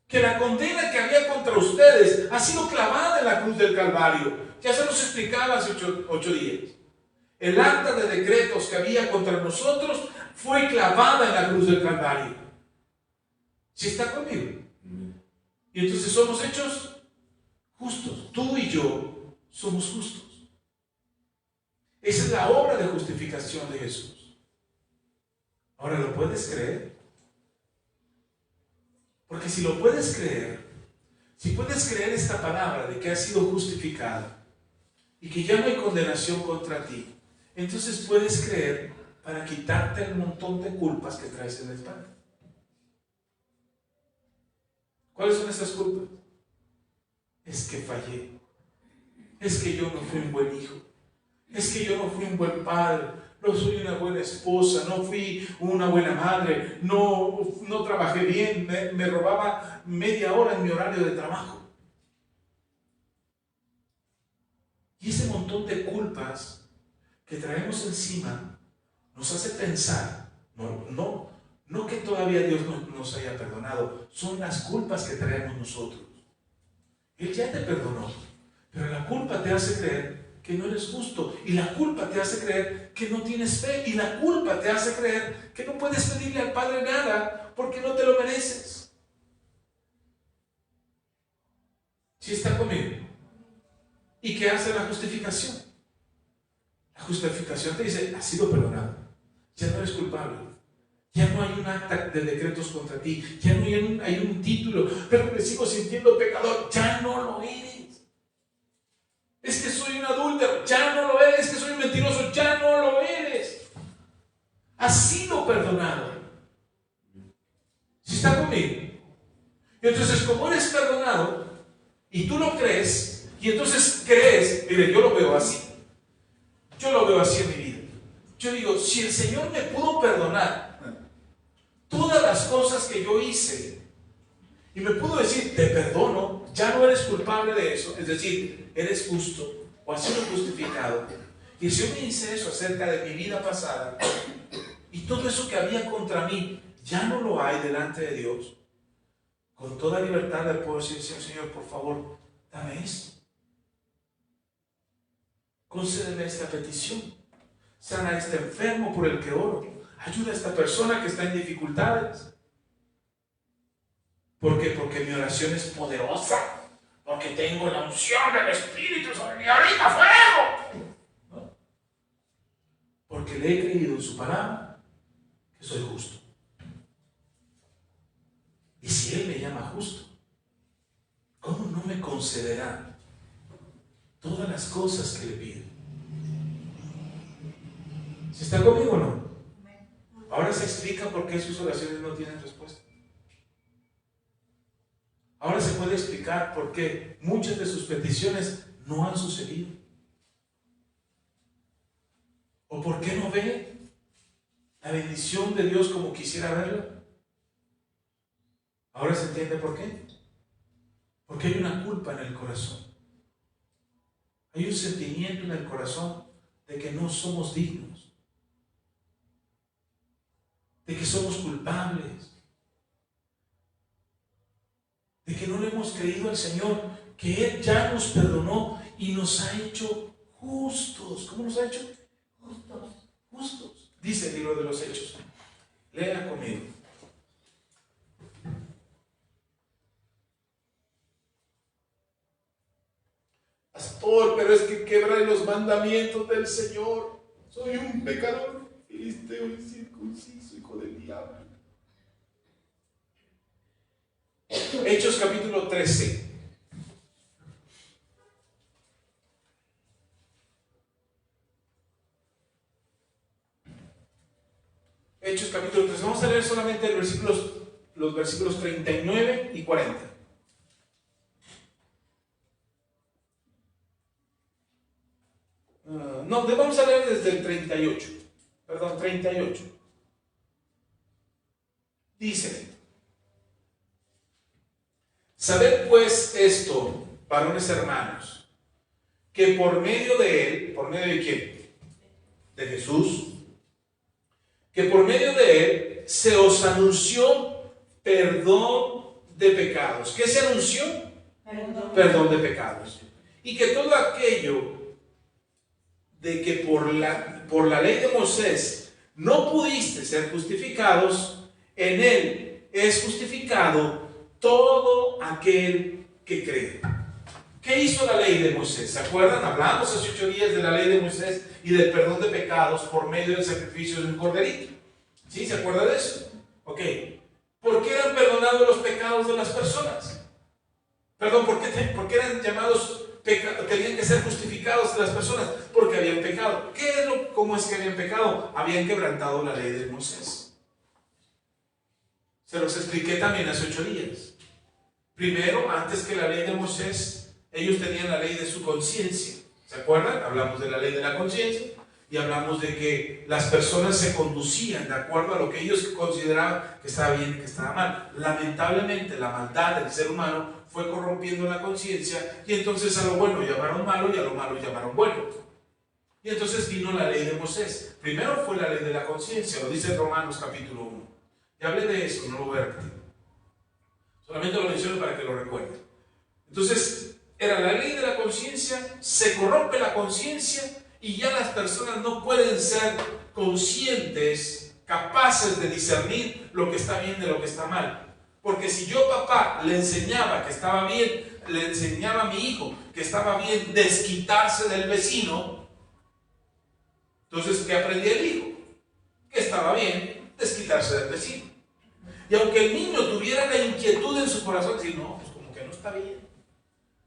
Que la condena que había contra ustedes ha sido clavada en la cruz del Calvario. Ya se los explicaba hace 8 días. El acta de decretos que había contra nosotros fue clavada en la cruz del Calvario. ¿Sí está conmigo? Y entonces somos hechos justos. Tú y yo somos justos. Esa es la obra de justificación de Jesús. Ahora, ¿lo puedes creer? Porque si lo puedes creer, si puedes creer esta palabra de que has sido justificado y que ya no hay condenación contra ti, entonces puedes creer para quitarte el montón de culpas que traes en la espalda. ¿Cuáles son esas culpas? Es que fallé. Es que yo no fui un buen hijo. Es que yo no fui un buen padre. No soy una buena esposa. No fui una buena madre. No trabajé bien. Me robaba media hora en mi horario de trabajo. Y ese montón de culpas que traemos encima nos hace pensar, no No que todavía Dios no nos haya perdonado, son las culpas que traemos nosotros. Él ya te perdonó, pero la culpa te hace creer que no eres justo, y la culpa te hace creer que no tienes fe, y la culpa te hace creer que no puedes pedirle al Padre nada porque no te lo mereces. ¿Sí está conmigo? ¿Y qué hace la justificación? La justificación te dice: has sido perdonado, ya no eres culpable. Ya no hay un acta de decretos contra ti, ya no hay un título, pero me sigo sintiendo pecador. Ya no lo eres. Es que soy un adúltero, ya no lo eres. Es que soy un mentiroso, ya no lo eres. Has sido perdonado. ¿Sí está conmigo? Y entonces, como eres perdonado y tú lo crees, y entonces crees, mire, yo lo veo así. Yo lo veo así en mi vida. Yo digo, si el Señor me pudo perdonar todas las cosas que yo hice, y me pudo decir: te perdono, ya no eres culpable de eso, es decir, eres justo o has sido justificado. Y el Señor me dice eso acerca de mi vida pasada, y todo eso que había contra mí ya no lo hay delante de Dios. Con toda libertad le puedo decir: Señor, por favor, dame esto, concédeme esta petición, sana a este enfermo por el que oro, ayuda a esta persona que está en dificultades. ¿Por qué? Porque mi oración es poderosa, porque tengo la unción del Espíritu sobre mí. ¡Ahorita fuego! ¿No? Porque le he creído en su palabra que soy justo. Y si Él me llama justo, ¿cómo no me concederá todas las cosas que le pido? ¿Se está conmigo o no? Ahora se explica por qué sus oraciones no tienen respuesta. Ahora se puede explicar por qué muchas de sus peticiones no han sucedido. ¿O por qué no ve la bendición de Dios como quisiera verla? Ahora se entiende por qué. Porque hay una culpa en el corazón. Hay un sentimiento en el corazón de que no somos dignos, de que somos culpables, de que no le hemos creído al Señor, que Él ya nos perdonó y nos ha hecho justos. ¿Cómo nos ha hecho? Justos. Justos. Dice el libro de los Hechos. Lea conmigo. Pastor, pero es que quebré los mandamientos del Señor. Soy un pecador filisteo incircunciso, hijo del diablo. Hechos capítulo 13. Hechos capítulo 13. Vamos a leer solamente los versículos 39 y 40. No, vamos a leer desde el 38. Perdón, 38. Dice: sabed pues esto, varones hermanos, que por medio de Él, ¿por medio de quién? De Jesús, que por medio de Él se os anunció perdón de pecados. ¿Qué se anunció? Perdón de pecados. Y que todo aquello de que por la ley de Moisés no pudiste ser justificados, en Él es justificado todo aquel que cree. ¿Qué hizo la ley de Moisés? ¿Se acuerdan? Hablamos hace 8 días de la ley de Moisés y del perdón de pecados por medio del sacrificio de un corderito. ¿Sí? ¿Se acuerda de eso? Ok. ¿Por qué eran perdonados los pecados de las personas? Perdón, ¿por qué eran llamados tenían que ser justificados las personas? Porque habían pecado. ¿Cómo es que habían pecado? Habían quebrantado la ley de Moisés. Se los expliqué también hace 8 días. Primero, antes que la ley de Moisés, ellos tenían la ley de su conciencia. ¿Se acuerdan? Hablamos de la ley de la conciencia y hablamos de que las personas se conducían de acuerdo a lo que ellos consideraban que estaba bien y que estaba mal. Lamentablemente, la maldad del ser humano fue corrompiendo la conciencia, y entonces a lo bueno llamaron malo y a lo malo llamaron bueno. Y entonces vino la ley de Moisés. Primero fue la ley de la conciencia, lo dice Romanos capítulo 1. Ya hablé de eso, no lo voy a repetir. Solamente lo menciono para que lo recuerden. Entonces, era la ley de la conciencia, se corrompe la conciencia y ya las personas no pueden ser conscientes, capaces de discernir lo que está bien de lo que está mal. Porque si yo, papá, le enseñaba que estaba bien, le enseñaba a mi hijo que estaba bien desquitarse del vecino, entonces, ¿qué aprendía el hijo? Que estaba bien desquitarse del vecino. Y aunque el niño tuviera la inquietud en su corazón, decir, no, pues como que no está bien.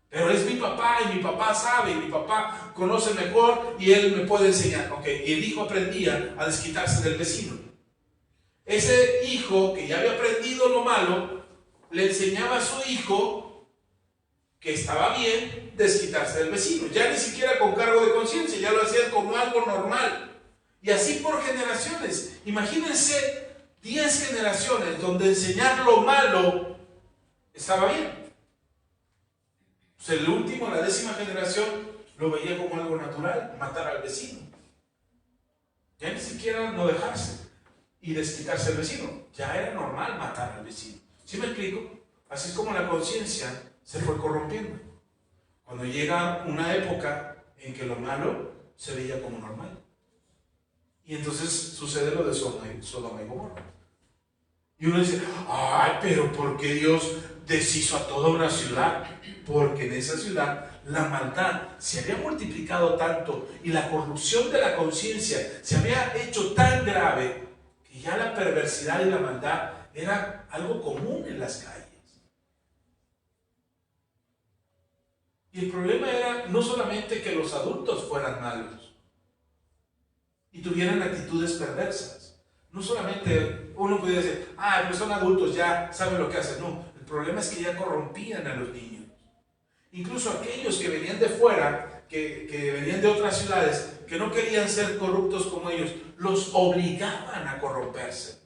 Pero es mi papá y mi papá sabe y mi papá conoce mejor y él me puede enseñar. Ok, y el hijo aprendía a desquitarse del vecino. Ese hijo que ya había aprendido lo malo, le enseñaba a su hijo que estaba bien desquitarse del vecino. Ya ni siquiera con cargo de conciencia, ya lo hacían como algo normal. Y así por generaciones. Imagínense 10 generaciones donde enseñar lo malo estaba bien. Pues el último, la 10ª generación, lo veía como algo natural, matar al vecino. Ya ni siquiera no dejarse y desquitarse del vecino. Ya era normal matar al vecino. ¿Sí me explico? Así es como la conciencia se fue corrompiendo. Cuando llega una época en que lo malo se veía como normal. Y entonces sucede lo de Sodoma y Gomorra. Y uno dice, ay, pero ¿por qué Dios deshizo a toda una ciudad? Porque en esa ciudad la maldad se había multiplicado tanto y la corrupción de la conciencia se había hecho tan grave que ya la perversidad y la maldad era algo común en las calles. Y el problema era no solamente que los adultos fueran malos y tuvieran actitudes perversas. No solamente uno podía decir, ah, pues son adultos, ya saben lo que hacen. No, el problema es que ya corrompían a los niños. Incluso aquellos que venían de fuera, que venían de otras ciudades, que no querían ser corruptos como ellos, los obligaban a corromperse,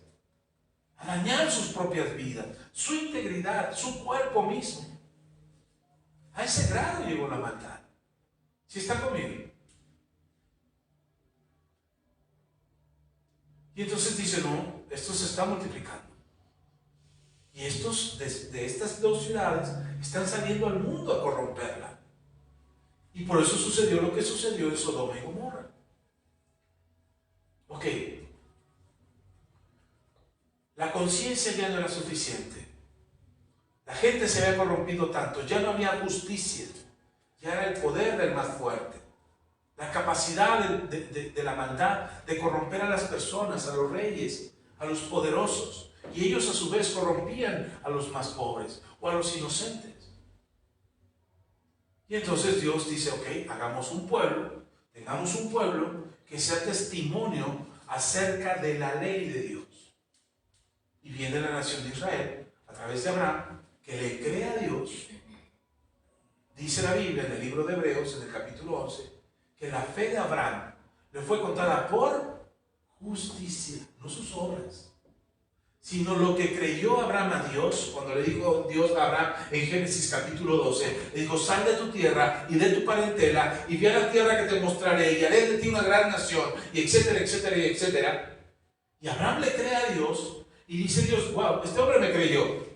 a dañar sus propias vidas, su integridad, su cuerpo mismo. A ese grado llegó la maldad. ¿Sí está conmigo? Y entonces dice, no, esto se está multiplicando. Y estos de estas dos ciudades están saliendo al mundo a corromperla. Y por eso sucedió lo que sucedió en Sodoma y Gomorra. Ok. La conciencia ya no era suficiente. La gente se había corrompido tanto, ya no había justicia. Ya era el poder del más fuerte. La capacidad de la maldad de corromper a las personas, a los reyes, a los poderosos. Y ellos a su vez corrompían a los más pobres o a los inocentes. Y entonces Dios dice, ok, hagamos un pueblo, tengamos un pueblo que sea testimonio acerca de la ley de Dios. Y viene la nación de Israel, a través de Abraham, que le cree a Dios. Dice la Biblia en el libro de Hebreos, en el capítulo 11, que la fe de Abraham le fue contada por justicia, no sus obras, sino lo que creyó Abraham a Dios, cuando le dijo Dios a Abraham en Génesis capítulo 12, le dijo, sal de tu tierra y de tu parentela y ve a la tierra que te mostraré y haré de ti una gran nación, y etcétera, etcétera, y etcétera. Y Abraham le cree a Dios y dice Dios, wow, este hombre me creyó.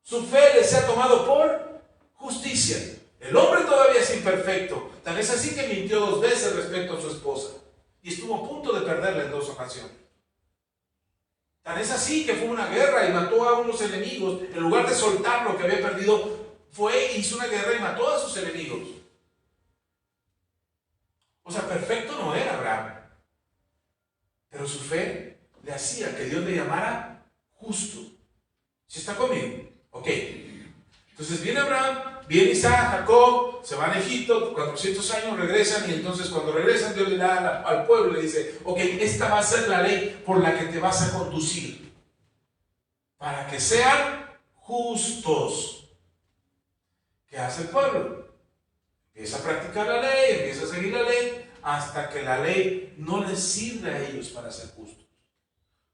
Su fe le se ha tomado por justicia. El hombre todavía es imperfecto, tal es así que mintió 2 veces respecto a su esposa y estuvo a punto de perderla en 2 ocasiones. Tan es así que fue una guerra y mató a unos enemigos. En lugar de soltar lo que había perdido, fue, hizo una guerra y mató a sus enemigos. O sea, perfecto no era Abraham. Pero su fe le hacía que Dios le llamara justo. ¿Sí está conmigo? Ok. Entonces viene Abraham, viene Isaac, Jacob, se van a Egipto, 400 años regresan, y entonces cuando regresan Dios le da al pueblo y le dice, ok, esta va a ser la ley por la que te vas a conducir, para que sean justos. ¿Qué hace el pueblo? Empieza a practicar la ley, empieza a seguir la ley, hasta que la ley no les sirve a ellos para ser justos,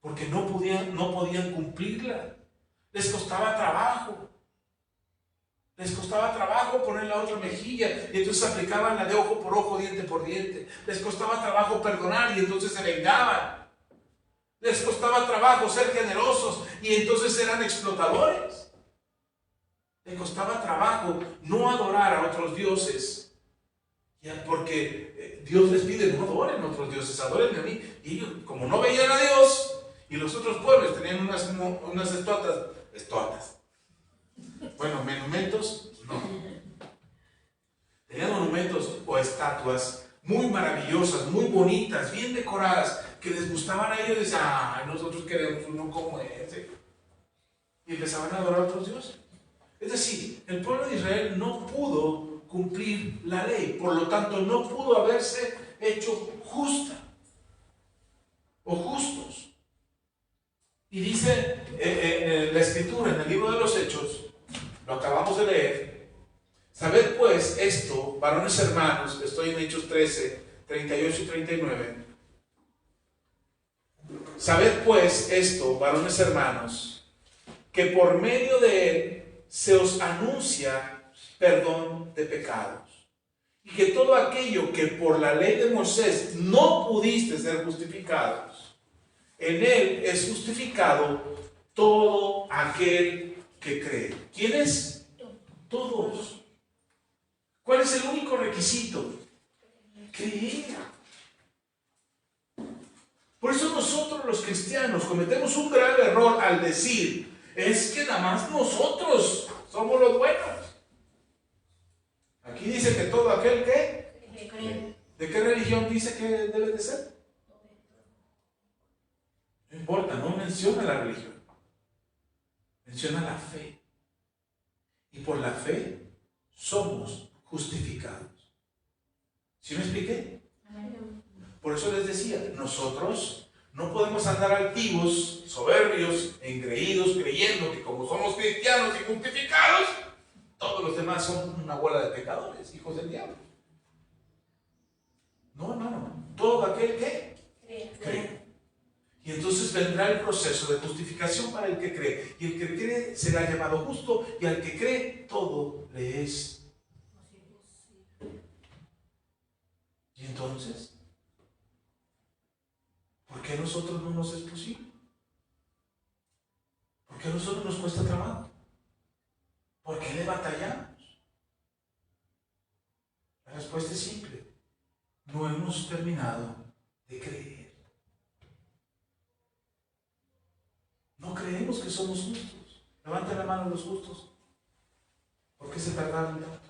porque no podían cumplirla, les costaba trabajo. Les costaba trabajo poner la otra mejilla y entonces aplicaban la de ojo por ojo, diente por diente. Les costaba trabajo perdonar y entonces se vengaban. Les costaba trabajo ser generosos y entonces eran explotadores. Les costaba trabajo no adorar a otros dioses. Ya, porque Dios les pide: no adoren a otros dioses, adórenme a mí. Y ellos, como no veían a Dios, y los otros pueblos tenían unas estatuas. Bueno, monumentos, no. Tenían monumentos o estatuas muy maravillosas, muy bonitas, bien decoradas, que les gustaban a ellos. Y decían: ah, nosotros queremos uno como ese. Y empezaban a adorar a otros dioses. Es decir, el pueblo de Israel no pudo cumplir la ley, por lo tanto no pudo haberse hecho justa o justos. Y dice la Escritura en el libro de los Hechos, lo acabamos de leer: sabed pues esto, varones hermanos, estoy en Hechos 13, 38 y 39. Sabed pues esto, varones hermanos, que por medio de él se os anuncia perdón de pecados, y que todo aquello que por la ley de Moisés no pudiste ser justificados, en él es justificado todo aquel que cree. ¿Quiénes? Todos. ¿Cuál es el único requisito? Creer. Por eso nosotros los cristianos cometemos un grave error al decir: es que nada más nosotros somos los buenos. Aquí dice que todo aquel que cree. ¿De qué religión dice que debe de ser? No importa, no menciona la religión, menciona la fe. Y por la fe somos justificados. ¿Sí me expliqué? Por eso les decía, nosotros no podemos andar altivos, soberbios, engreídos, creyendo que como somos cristianos y justificados, todos los demás son una bola de pecadores, hijos del diablo. No. Todo aquel que cree. Y entonces vendrá el proceso de justificación para el que cree. Y el que cree será llamado justo, y al que cree todo le es. Y entonces, ¿por qué a nosotros no nos es posible? ¿Por qué a nosotros nos cuesta trabajo? ¿Por qué le batallamos? La respuesta es simple: no hemos terminado de creer. No creemos que somos justos. Levanten la mano los justos. ¿Por qué se tardaron tanto?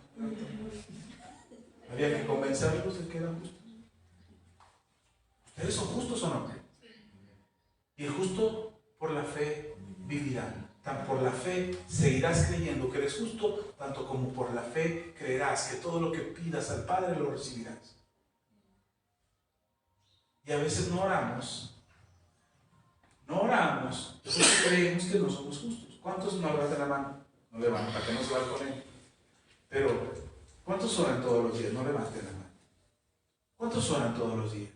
Había que convencerlos de que eran justos. ¿Ustedes son justos o no? Y el justo por la fe vivirá. Tan por la fe seguirás creyendo que eres justo, tanto como por la fe creerás que todo lo que pidas al Padre lo recibirás. Y a veces no oramos porque creemos que no somos justos. ¿Cuántos no levantan la mano? No levantan, para que no se va con él. Pero, ¿cuántos oran todos los días? No levanten la mano. ¿Cuántos oran todos los días?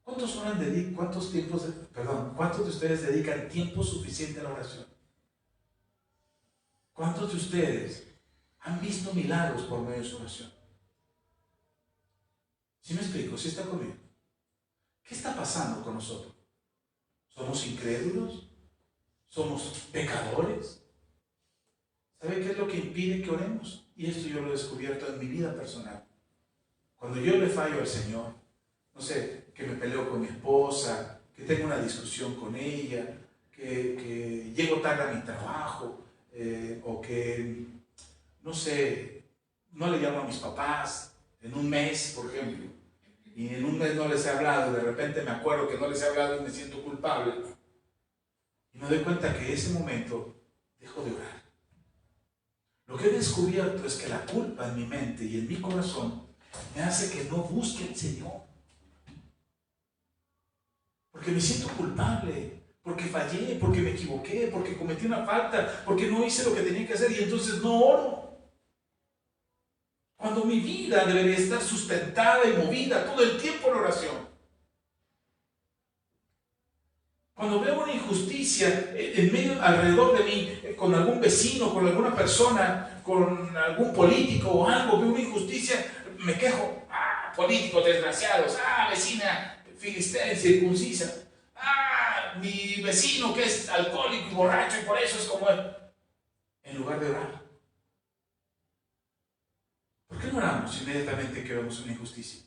¿Cuántos de ustedes dedican tiempo suficiente a la oración? ¿Cuántos de ustedes han visto milagros por medio de su oración? ¿Sí me explico? ¿Sí está conmigo? ¿Qué está pasando con nosotros? ¿Somos incrédulos? ¿Somos pecadores? ¿Sabe qué es lo que impide que oremos? Y esto yo lo he descubierto en mi vida personal. Cuando yo le fallo al Señor, no sé, que me peleo con mi esposa, que tengo una discusión con ella, que llego tarde a mi trabajo, o que, no sé, no le llamo a mis papás en un mes, por ejemplo, y en un mes no les he hablado, de repente me acuerdo que no les he hablado y me siento culpable, y me doy cuenta que en ese momento dejo de orar. Lo que he descubierto es que la culpa en mi mente y en mi corazón me hace que no busque al Señor, porque me siento culpable, porque fallé, porque me equivoqué, porque cometí una falta, porque no hice lo que tenía que hacer, y entonces no oro. Cuando mi vida debería estar sustentada y movida todo el tiempo en oración. Cuando veo una injusticia en medio, alrededor de mí, con algún vecino, con alguna persona, con algún político o algo, veo una injusticia, me quejo: ah, políticos desgraciados, ah, vecina filistea, incircuncisa, ah, mi vecino que es alcohólico y borracho y por eso es como él. En lugar de orar. ¿Por qué no oramos inmediatamente que vemos una injusticia?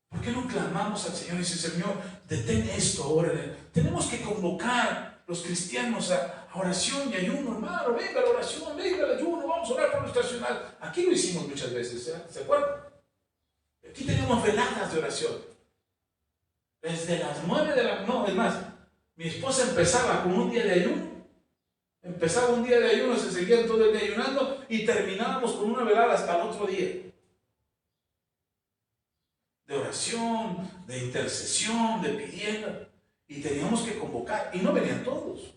¿Por qué no clamamos al Señor y dice, Señor, detén esto ahora? Tenemos que convocar los cristianos a oración y ayuno, hermano. Venga la oración, venga el ayuno, vamos a orar por nuestra ciudad. Aquí lo hicimos muchas veces, ¿se acuerdan? Aquí teníamos veladas de oración. Desde las 9 de la noche, no, es más, mi esposa empezaba con un día de ayuno. Empezaba un día de ayuno, se seguían todo el día ayunando y terminábamos con una velada hasta el otro día. De oración, de intercesión, de pidiendo. Y teníamos que convocar. Y no venían todos.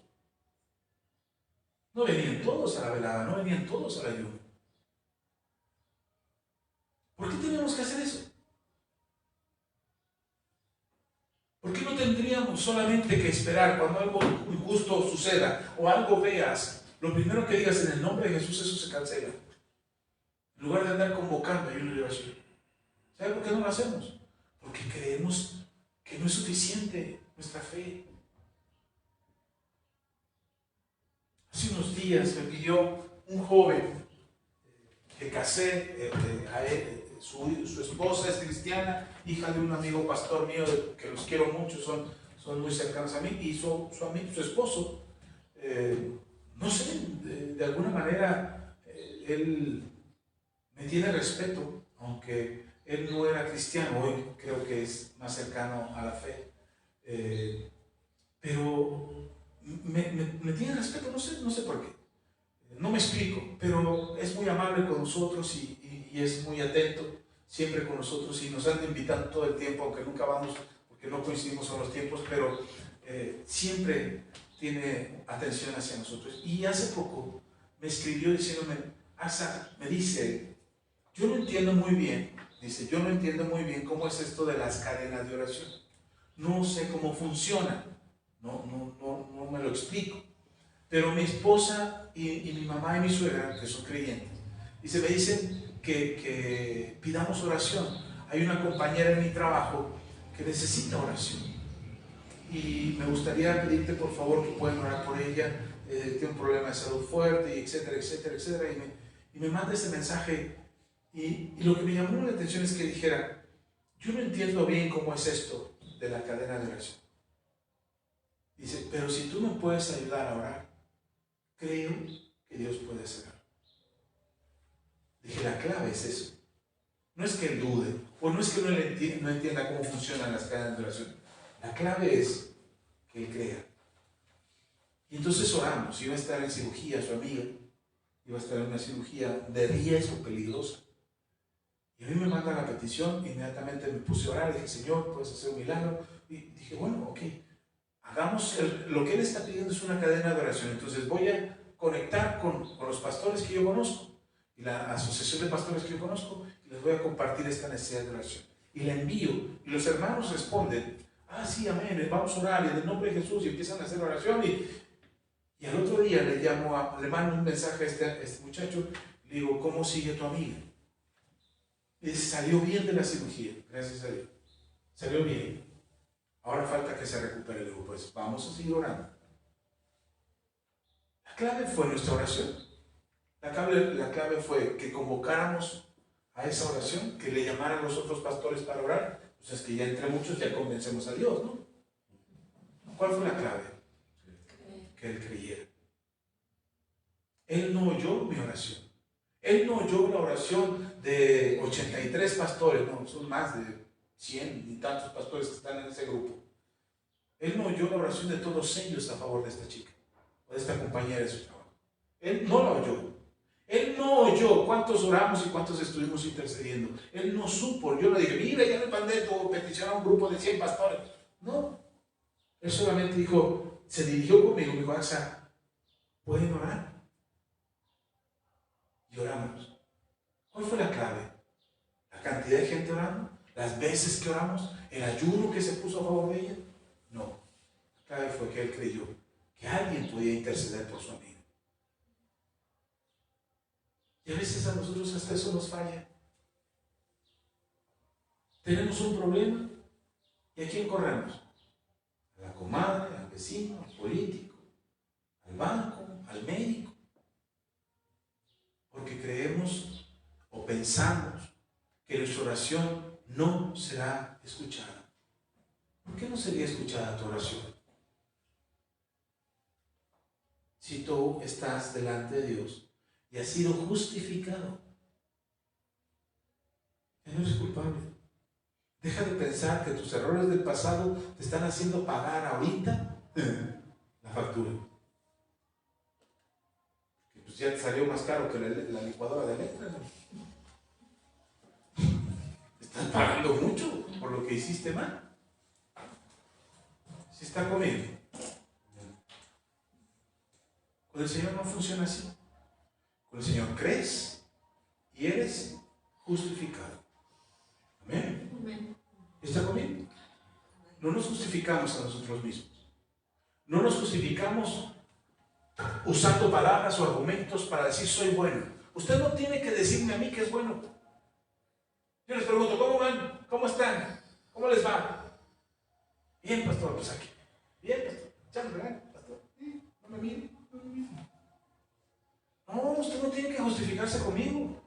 No venían todos a la velada, no venían todos al ayuno. ¿Por qué teníamos que hacer eso? ¿Por qué no tendríamos solamente que esperar cuando algo injusto suceda o algo veas? Lo primero que digas en el nombre de Jesús, eso se cancela. En lugar de andar convocando ayuno y oración. ¿Sabe por qué no lo hacemos? Porque creemos que no es suficiente nuestra fe. Hace unos días me pidió un joven que casé, su esposa es cristiana, hija de un amigo pastor mío que los quiero mucho, son muy cercanos a mí, y su esposo, no sé, de alguna manera él me tiene respeto, aunque él no era cristiano, hoy creo que es más cercano a la fe, pero me tiene respeto, no sé por qué. No me explico, pero es muy amable con nosotros y es muy atento siempre con nosotros y nos anda invitando todo el tiempo, aunque nunca vamos porque no coincidimos en los tiempos, pero siempre tiene atención hacia nosotros. Y hace poco me escribió diciéndome, Asa, me dice, yo no entiendo muy bien, yo no entiendo muy bien cómo es esto de las cadenas de oración. No sé cómo funciona, no me lo explico. Pero mi esposa y mi mamá y mi suegra, que son creyentes, me dicen que pidamos oración. Hay una compañera en mi trabajo que necesita oración. Y me gustaría pedirte por favor que puedan orar por ella. Tiene un problema de salud fuerte, y etcétera, etcétera, etcétera. Y me manda ese mensaje. Y lo que me llamó la atención es que dijera, yo no entiendo bien cómo es esto de la cadena de oración. Dice, pero si tú me puedes ayudar a orar, creo que Dios puede hacer algo. Dije, la clave es eso. No es que él dude, o no es que no entienda cómo funcionan las cadenas de oración. La clave es que él crea. Y entonces oramos. Iba a estar en cirugía su amiga, iba a estar en una cirugía de riesgo peligrosa. Y a mí me manda la petición, inmediatamente me puse a orar, dije, Señor, puedes hacer un milagro. Y dije, bueno, ok, hagamos, lo que él está pidiendo es una cadena de oración. Entonces voy a conectar con los pastores que yo conozco y la asociación de pastores que yo conozco y les voy a compartir esta necesidad de oración. Y la envío y los hermanos responden, sí, amén, vamos a orar y en el nombre de Jesús y empiezan a hacer oración y al otro día le mando un mensaje a este muchacho, le digo, ¿cómo sigue tu amiga? Y dice, salió bien de la cirugía, gracias a Dios, salió bien. Ahora falta que se recupere. Le digo, pues vamos a seguir orando. La clave fue nuestra oración. La clave fue que convocáramos a esa oración, que le llamaran a los otros pastores para orar. Pues es que ya entre muchos ya convencemos a Dios, ¿no? ¿Cuál fue la clave? Que él creyera. Él no oyó mi oración. Él no oyó la oración de 83 pastores, no, son más de 100 y tantos pastores que están en ese grupo. Él no oyó la oración de todos ellos a favor de esta chica o de esta compañera de su trabajo. Él no la oyó. Él no oyó cuántos oramos y cuántos estuvimos intercediendo. Él no supo. Yo le dije, mira, ya le mandé tu petición a un grupo de 100 pastores. No. Él solamente dijo, se dirigió conmigo, me dijo, Asa, ¿pueden orar? Y oramos. ¿Cuál fue la clave? ¿La cantidad de gente orando? ¿Las veces que oramos? ¿El ayuno que se puso a favor de ella? No. La clave fue que él creyó que alguien podía interceder por su amigo. Y a veces a nosotros hasta eso nos falla. Tenemos un problema. ¿Y a quién corremos? A la comadre, al vecino, al político, al banco, al médico. Porque creemos o pensamos que nuestra oración no será escuchada. ¿Por qué no sería escuchada tu oración? Si tú estás delante de Dios y has sido justificado, ya no eres culpable. Deja de pensar que tus errores del pasado te están haciendo pagar ahorita la factura. Pues ya te salió más caro que la licuadora de Electra, ¿no? Estás pagando mucho por lo que hiciste mal. ¿Sí está conmigo? Con el Señor no funciona así. Con el Señor crees y eres justificado. Amén. Amén. ¿Está conmigo? No nos justificamos a nosotros mismos. No nos justificamos usando palabras o argumentos para decir soy bueno. Usted no tiene que decirme a mí que es bueno. Yo les pregunto, ¿cómo van? ¿Cómo están? ¿Cómo les va? Bien, pastor, pues aquí. Bien, pastor. Echando regaño, pastor. No me mire. No, usted no tiene que justificarse conmigo.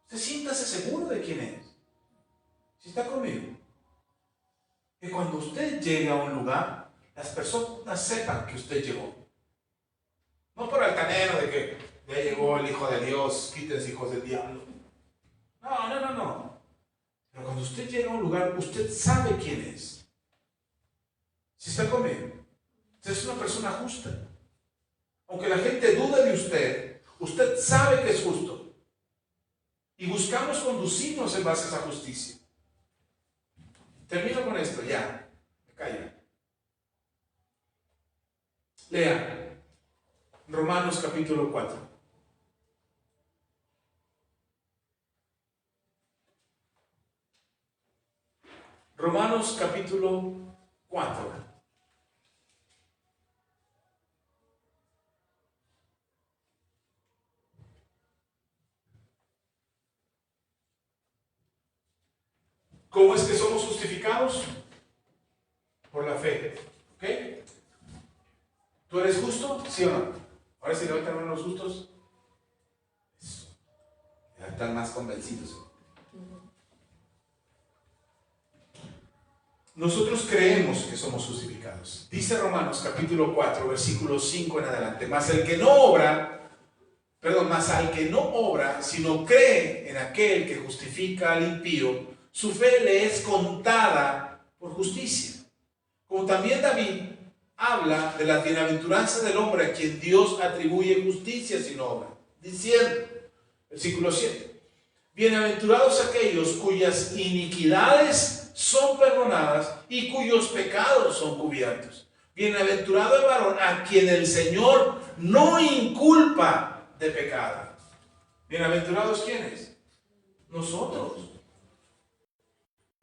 Usted siéntase seguro de quién es. Si está conmigo. Que cuando usted llegue a un lugar, las personas sepan que usted llegó. No por altanero de que ya llegó el Hijo de Dios, quítense hijos del diablo. No. Pero cuando usted llega a un lugar, usted sabe quién es. Si está conmigo. Usted es una persona justa. Aunque la gente dude de usted, usted sabe que es justo. Y buscamos conducirnos en base a esa justicia. Termino con esto, ya. Me callo. Lea Romanos capítulo 4. Romanos capítulo 4. ¿Cómo es que somos justificados? Por la fe. ¿Ok? ¿Tú eres justo? ¿Sí o no? Ahora sí levantan a los justos. Eso. Ya están más convencidos. Nosotros creemos que somos justificados. Dice Romanos capítulo 4, versículo 5 en adelante. Mas al que no obra, sino cree en aquel que justifica al impío, su fe le es contada por justicia. Como también David habla de la bienaventuranza del hombre a quien Dios atribuye justicia sin obra, diciendo, versículo 7, bienaventurados aquellos cuyas iniquidades son perdonadas y cuyos pecados son cubiertos. Bienaventurado el varón a quien el Señor no inculpa de pecado. ¿Bienaventurados quiénes? Nosotros.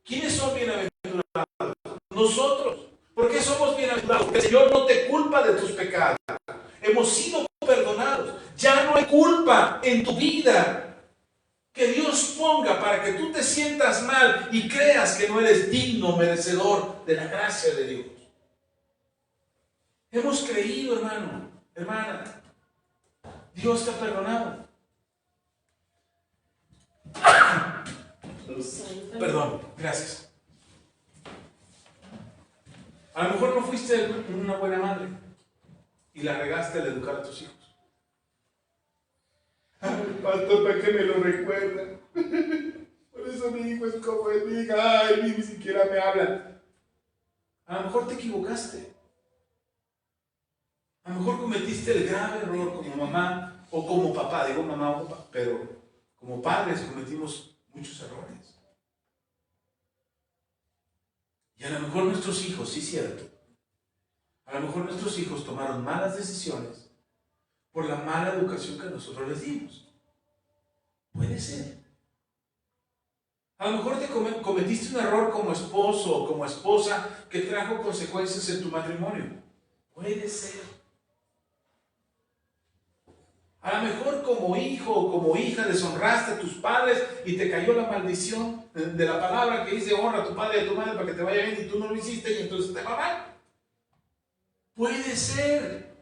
¿Quiénes son bienaventurados? Nosotros. ¿Por qué somos bienaventurados? Porque el Señor no te culpa de tus pecados. Hemos sido perdonados. Ya no hay culpa en tu vida que Dios ponga para que tú te sientas mal y creas que no eres digno, merecedor de la gracia de Dios. Hemos creído, hermano, hermana. Dios te ha perdonado. Perdón, gracias. A lo mejor no fuiste una buena madre y la regaste al educar a tus hijos. Ay, pastor, ¿para qué me lo recuerda? Por eso mi hijo es como es mi hija. Ay, ni siquiera me hablan. A lo mejor te equivocaste. A lo mejor cometiste el grave error como mamá o como papá. Digo mamá o papá, pero como padres cometimos muchos errores. Y a lo mejor nuestros hijos, sí, cierto. A lo mejor nuestros hijos tomaron malas decisiones por la mala educación que nosotros les dimos. Puede ser. A lo mejor te cometiste un error como esposo o como esposa que trajo consecuencias en tu matrimonio. Puede ser. A lo mejor como hijo o como hija deshonraste a tus padres y te cayó la maldición de la palabra que dice honra a tu padre y a tu madre para que te vaya bien y tú no lo hiciste y entonces te va mal. Puede ser.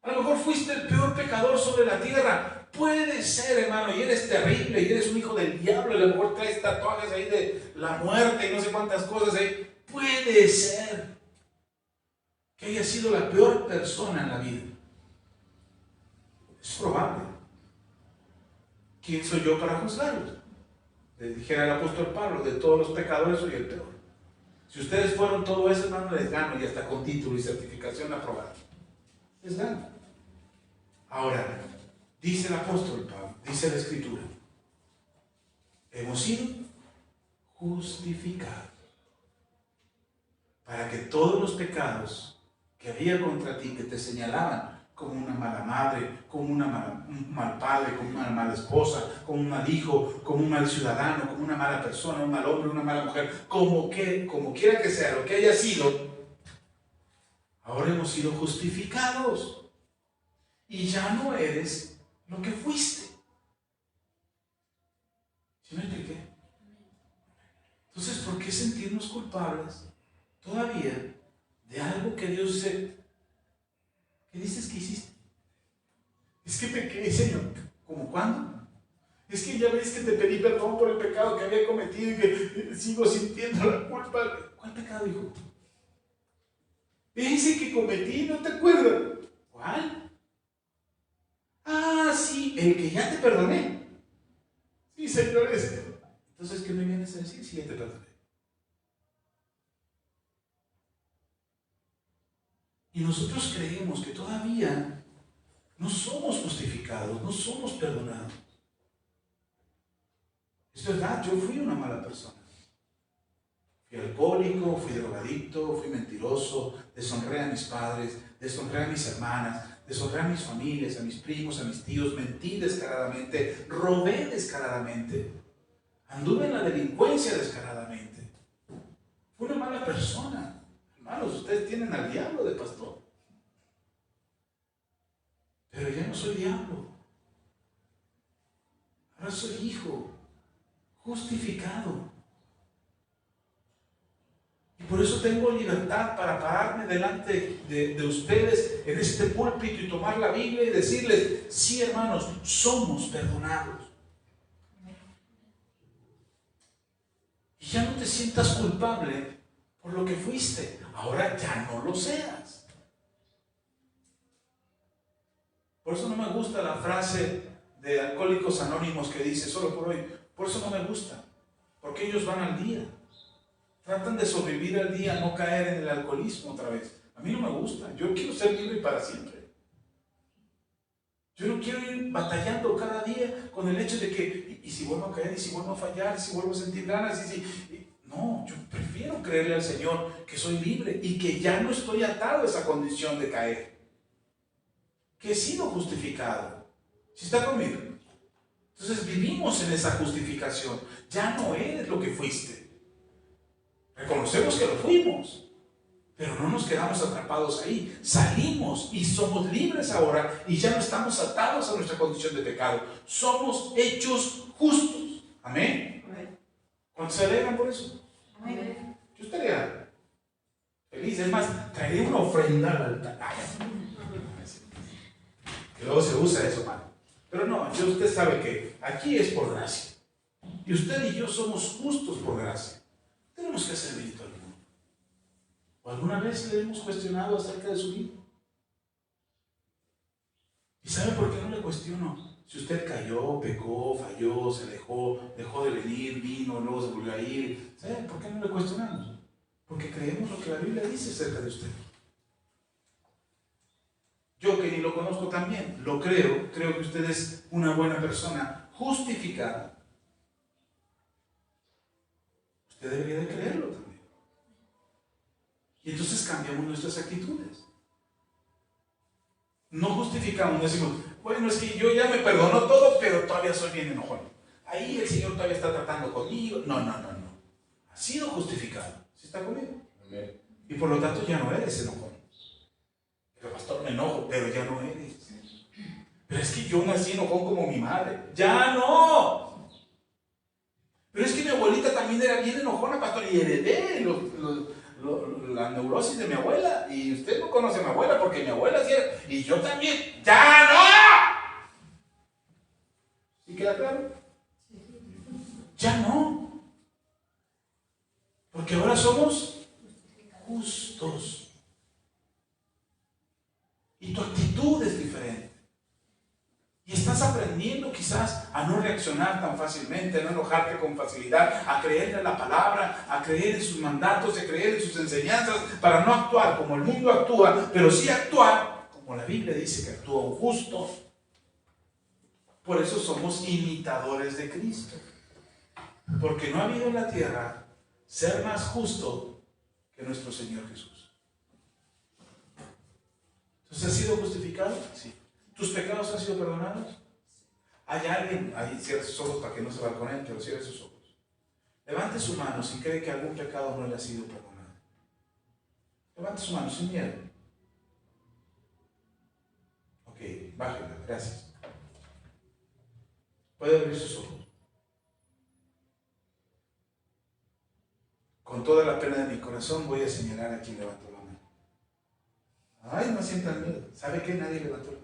A lo mejor fuiste el peor pecador sobre la tierra. Puede ser, hermano, y eres terrible, y eres un hijo del diablo, y a lo mejor traes tatuajes ahí de la muerte y no sé cuántas cosas ahí. Puede ser que haya sido la peor persona en la vida. Es probable. ¿Quién soy yo para juzgarlos? Le dijera el apóstol Pablo, de todos los pecadores soy el peor. Si ustedes fueron todo eso, hermano, les gano, y hasta con título y certificación aprobada. Les gano. Ahora, dice el apóstol Pablo, dice la Escritura, hemos sido justificados para que todos los pecados que había contra ti, que te señalaban como una mala madre, como un mal padre, como una mala esposa, como un mal hijo, como un mal ciudadano, como una mala persona, un mal hombre, una mala mujer, como quiera que sea, lo que haya sido, ahora hemos sido justificados. Y ya no eres lo que fuiste. ¿Sí me expliqué? Entonces, ¿por qué sentirnos culpables todavía de algo que Dios dice? ¿Qué dices que hiciste? Es que pequé, Señor. ¿Cómo cuándo? Es que ya ves que te pedí perdón por el pecado que había cometido y que sigo sintiendo la culpa. ¿Cuál pecado, hijo? Ese que cometí, ¿no te acuerdas? ¿Cuál? Ah, sí, el que ya te perdoné. Sí, señores. Entonces, ¿qué me vienes a decir si ya te perdoné? Y nosotros creemos que todavía no somos justificados, no somos perdonados. Es verdad, yo fui una mala persona. Fui alcohólico, fui drogadicto, fui mentiroso, deshonré a mis padres, deshonré a mis hermanas, deshonré a mis familias, a mis primos, a mis tíos, mentí descaradamente, robé descaradamente, anduve en la delincuencia descaradamente. Fui una mala persona. Hermanos, ustedes tienen al diablo de pastor. Pero ya no soy diablo. Ahora soy hijo, justificado. Y por eso tengo libertad para pararme delante de ustedes en este púlpito y tomar la Biblia y decirles, sí, hermanos, somos perdonados. Y ya no te sientas culpable por lo que fuiste. Ahora ya no lo seas. Por eso no me gusta la frase de Alcohólicos Anónimos que dice, solo por hoy. Por eso no me gusta. Porque ellos van al día. Tratan de sobrevivir al día, no caer en el alcoholismo otra vez. A mí no me gusta. Yo quiero ser libre para siempre. Yo no quiero ir batallando cada día con el hecho de que, y si vuelvo a caer, y si vuelvo a fallar, y si vuelvo a sentir ganas, no, yo prefiero creerle al Señor que soy libre y que ya no estoy atado a esa condición de caer. Que he sido justificado. ¿Sí está conmigo? Entonces vivimos en esa justificación. Ya no eres lo que fuiste. Reconocemos que lo fuimos, pero no nos quedamos atrapados ahí. Salimos y somos libres ahora y ya no estamos atados a nuestra condición de pecado. Somos hechos justos. Amén. ¿Cuántos se alegran por eso? Amén. Yo estaría feliz. Es más, traeré una ofrenda al altar. Que luego se usa eso, hermano. Pero no, usted sabe que aquí es por gracia. Y usted y yo somos justos por gracia. Tenemos que hacer mérito alguno. ¿O alguna vez le hemos cuestionado acerca de su vida? ¿Y sabe por qué no le cuestiono? Si usted cayó, pecó, falló, se dejó de venir, vino, luego se volvió a ir. ¿Sabe por qué no le cuestionamos? Porque creemos lo que la Biblia dice acerca de usted. Yo que ni lo conozco tan bien, lo creo que usted es una buena persona, justificada. Usted debería de creerlo también. Y entonces cambiamos nuestras actitudes. No justificamos, decimos, bueno, es que yo ya me perdono todo, pero todavía soy bien enojón. Ahí el Señor todavía está tratando conmigo. No. Ha sido justificado. ¿Sí está conmigo? Amén. Y por lo tanto ya no eres enojón. Pero pastor, me enojo, pero ya no eres. Pero es que yo nací enojón como mi madre. ¡Ya no! Pero es que mi abuelita también era bien enojona, pastor, y heredé la neurosis de mi abuela. Y usted no conoce a mi abuela porque mi abuela sí era, y yo también. ¡Ya no! ¿Sí queda claro? Ya no. Porque ahora somos justos. Y tu actitud es diferente. Y estás aprendiendo quizás a no reaccionar tan fácilmente, a no enojarte con facilidad, a creerle a la palabra, a creer en sus mandatos, a creer en sus enseñanzas, para no actuar como el mundo actúa, pero sí actuar como la Biblia dice que actúa un justo. Por eso somos imitadores de Cristo. Porque no ha habido en la tierra ser más justo que nuestro Señor Jesús. Entonces, ¿has sido justificado? Sí. ¿Tus pecados han sido perdonados? Hay alguien, ahí cierre sus ojos para que no se balconeen, pero cierre sus ojos. Levante su mano si cree que algún pecado no le ha sido perdonado. Levante su mano sin miedo. Ok, bájela, gracias. Puede abrir sus ojos. Con toda la pena de mi corazón voy a señalar a quien levantó la mano. Ay, no sientan miedo. ¿Sabe que nadie levantó la mano?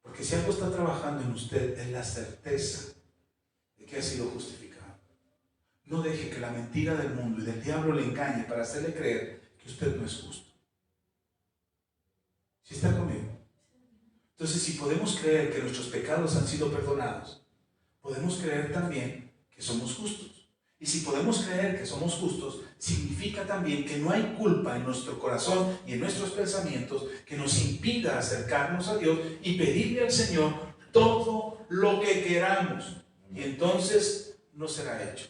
Porque si algo está trabajando en usted es la certeza de que ha sido justificado. No deje que la mentira del mundo y del diablo le engañe para hacerle creer que usted no es justo. ¿Sí está conmigo? Entonces, si podemos creer que nuestros pecados han sido perdonados, podemos creer también que somos justos. Y si podemos creer que somos justos, significa también que no hay culpa en nuestro corazón y en nuestros pensamientos que nos impida acercarnos a Dios y pedirle al Señor todo lo que queramos. Y entonces no será hecho.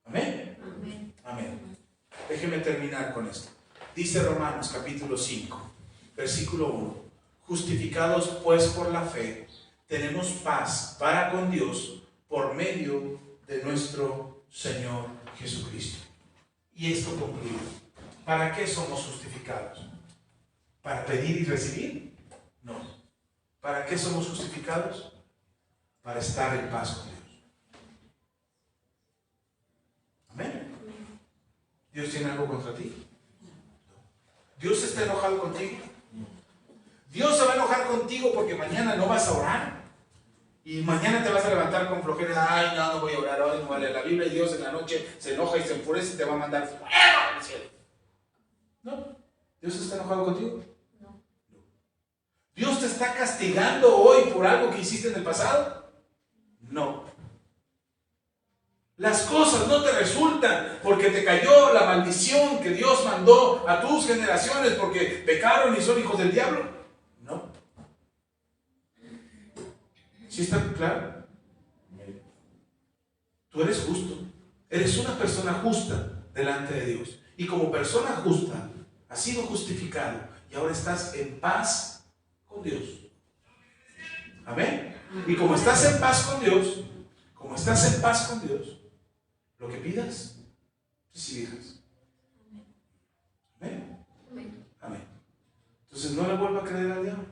¿Amén? Amén. Amén. Déjeme terminar con esto. Dice Romanos capítulo 5, versículo 1. Justificados pues por la fe, tenemos paz para con Dios por medio de nuestro Señor Jesucristo. Y esto concluye. ¿Para qué somos justificados? ¿Para pedir y recibir? No. ¿Para qué somos justificados? Para estar en paz con Dios. Amén. ¿Dios tiene algo contra ti? ¿Dios está enojado contigo? ¿Dios se va a enojar contigo porque mañana no vas a orar? Y mañana te vas a levantar con flojera. Ay, no voy a orar hoy, no voy a leer la Biblia. Y Dios en la noche se enoja y se enfurece y te va a mandar fuego al cielo. No. ¿Dios está enojado contigo? No. ¿Dios te está castigando hoy por algo que hiciste en el pasado? No. Las cosas no te resultan porque te cayó la maldición que Dios mandó a tus generaciones porque pecaron y son hijos del diablo. No. ¿Sí está claro? Tú eres justo. Eres una persona justa delante de Dios. Y como persona justa, has sido justificado y ahora estás en paz con Dios. Amén. Y como estás en paz con Dios, lo que pidas, recibirás. Amén. Amén. Entonces no le vuelva a creer al diablo.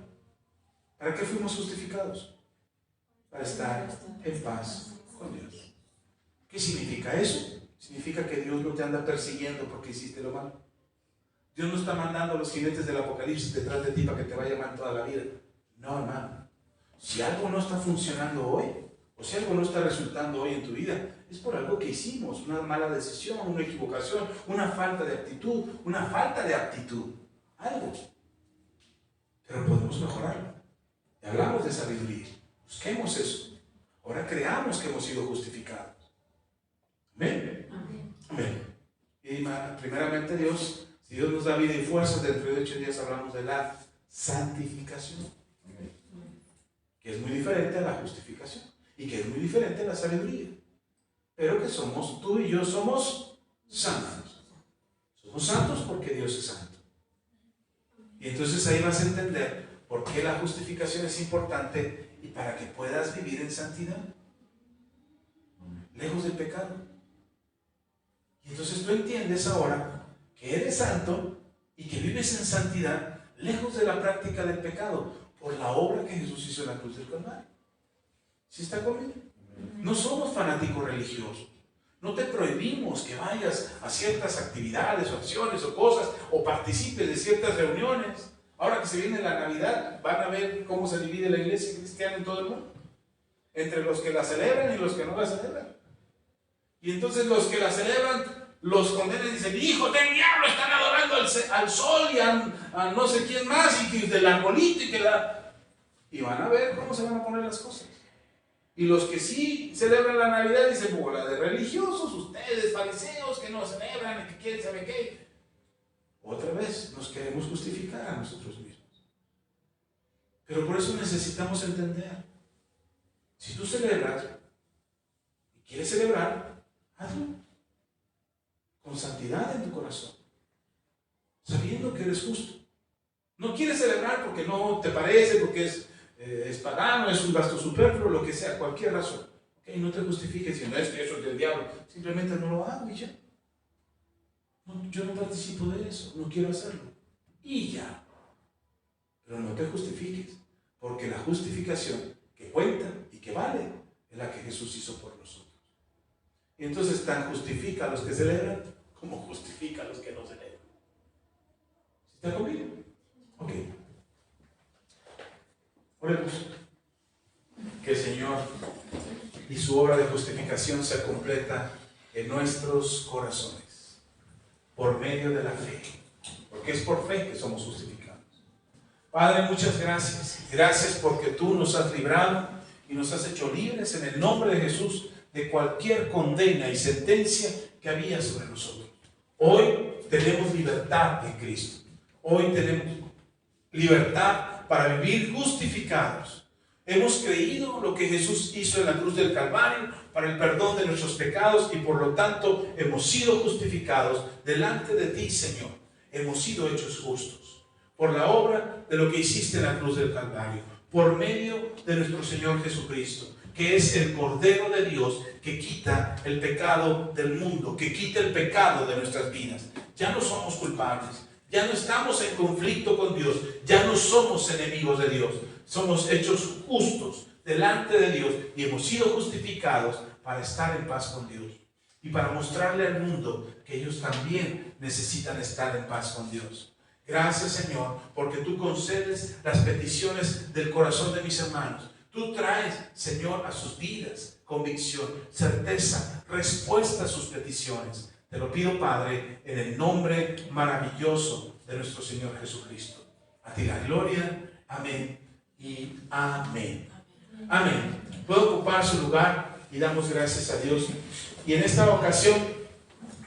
¿Para qué fuimos justificados? Para estar en paz con Dios. ¿Qué significa eso? Significa que Dios no te anda persiguiendo porque hiciste lo malo. Dios no está mandando a los jinetes del Apocalipsis detrás de ti para que te vaya mal toda la vida. No, hermano. Si algo no está funcionando hoy, o si algo no está resultando hoy en tu vida, es por algo que hicimos, una mala decisión, una equivocación, una falta de actitud, una falta de aptitud. Algo. Pero podemos mejorarlo. Y hablamos de sabiduría. Busquemos eso. Ahora creamos que hemos sido justificados. ¿Amén? Amén. Y primeramente Dios, si Dios nos da vida y fuerza, dentro de 8 días hablamos de la santificación. Que es muy diferente a la justificación. Y que es muy diferente a la sabiduría. Pero que somos, tú y yo somos santos. Somos santos porque Dios es santo. Y entonces ahí vas a entender por qué la justificación es importante y para que puedas vivir en santidad. Lejos del pecado. Y entonces tú entiendes ahora que eres santo y que vives en santidad lejos de la práctica del pecado por la obra que Jesús hizo en la cruz del Calvario. ¿Sí está conmigo? No somos fanáticos religiosos. No te prohibimos que vayas a ciertas actividades o acciones o cosas o participes de ciertas reuniones. Ahora que se viene la Navidad, van a ver cómo se divide la iglesia cristiana en todo el mundo. Entre los que la celebran y los que no la celebran. Y entonces los que la celebran los condenan y dicen: hijo del diablo, están adorando al sol y a no sé quién más, y del arbolito y van a ver cómo se van a poner las cosas. Y los que sí celebran la Navidad dicen: bola de religiosos, ustedes fariseos que no celebran y que quieren saber qué. Otra vez nos queremos justificar a nosotros mismos. Pero por eso necesitamos entender: si tú celebras y quieres celebrar, hazlo con santidad en tu corazón, sabiendo que eres justo. No quieres celebrar porque no te parece, porque es pagano, es un gasto superfluo, lo que sea, cualquier razón. Okay, no te justifiques diciendo: es que eso es del diablo. Simplemente no lo hago y ya. No, yo no participo de eso, no quiero hacerlo. Y ya. Pero no te justifiques, porque la justificación que cuenta y que vale es la que Jesús hizo por nosotros. Y entonces tan justifica a los que celebran como justifica a los que no celebran. ¿Está conmigo? Ok. Oremos. Que el Señor y su obra de justificación se completa en nuestros corazones por medio de la fe, porque es por fe que somos justificados. Padre, muchas gracias. Gracias porque tú nos has librado y nos has hecho libres en el nombre de Jesús de cualquier condena y sentencia que había sobre nosotros. Hoy tenemos libertad en Cristo. Hoy tenemos libertad para vivir justificados. Hemos creído lo que Jesús hizo en la cruz del Calvario para el perdón de nuestros pecados y por lo tanto hemos sido justificados delante de ti, Señor. Hemos sido hechos justos por la obra de lo que hiciste en la cruz del Calvario, por medio de nuestro Señor Jesucristo, que es el Cordero de Dios que quita el pecado del mundo, que quita el pecado de nuestras vidas. Ya no somos culpables, ya no estamos en conflicto con Dios, ya no somos enemigos de Dios, somos hechos justos delante de Dios y hemos sido justificados para estar en paz con Dios y para mostrarle al mundo que ellos también necesitan estar en paz con Dios. Gracias, Señor, porque tú concedes las peticiones del corazón de mis hermanos. Tú traes, Señor, a sus vidas convicción, certeza, respuesta a sus peticiones. Te lo pido, Padre, en el nombre maravilloso de nuestro Señor Jesucristo. A ti la gloria. Amén y amén. Amén. Puede ocupar su lugar y damos gracias a Dios. Y en esta ocasión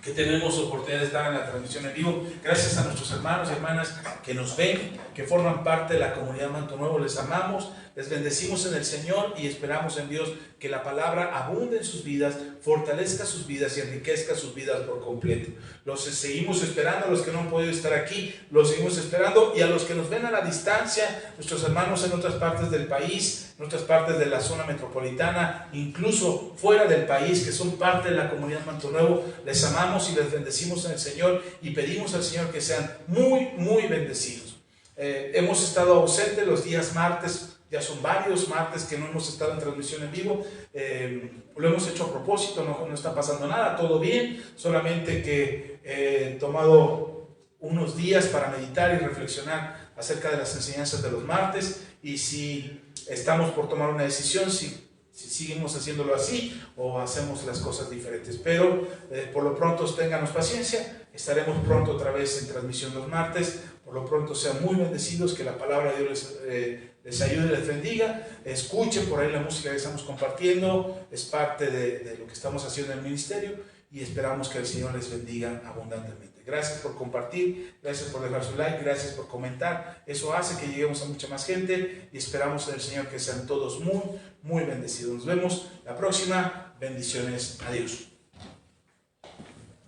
que tenemos oportunidad de estar en la transmisión en vivo, gracias a nuestros hermanos y hermanas que nos ven, que forman parte de la comunidad Manto Nuevo, les amamos, les bendecimos en el Señor y esperamos en Dios que la palabra abunde en sus vidas, fortalezca sus vidas y enriquezca sus vidas por completo. Los seguimos esperando, a los que no han podido estar aquí, los seguimos esperando, y a los que nos ven a la distancia, nuestros hermanos en otras partes del país, en otras partes de la zona metropolitana, incluso fuera del país, que son parte de la comunidad Manto Nuevo, les amamos y les bendecimos en el Señor y pedimos al Señor que sean muy, muy bendecidos. Hemos estado ausentes los días martes. Ya son varios martes que no hemos estado en transmisión en vivo. Lo hemos hecho a propósito, no está pasando nada, todo bien. Solamente que he tomado unos días para meditar y reflexionar acerca de las enseñanzas de los martes. Y si estamos por tomar una decisión, si seguimos haciéndolo así o hacemos las cosas diferentes. Pero por lo pronto ténganos paciencia. Estaremos pronto otra vez en transmisión los martes. Por lo pronto sean muy bendecidos, que la palabra de Dios les ayude y les bendiga. Escuchen por ahí la música que estamos compartiendo, es parte de lo que estamos haciendo en el ministerio y esperamos que el Señor les bendiga abundantemente. Gracias por compartir, gracias por dejar su like, gracias por comentar. Eso hace que lleguemos a mucha más gente y esperamos en el Señor que sean todos muy, muy bendecidos. Nos vemos la próxima. Bendiciones. Adiós.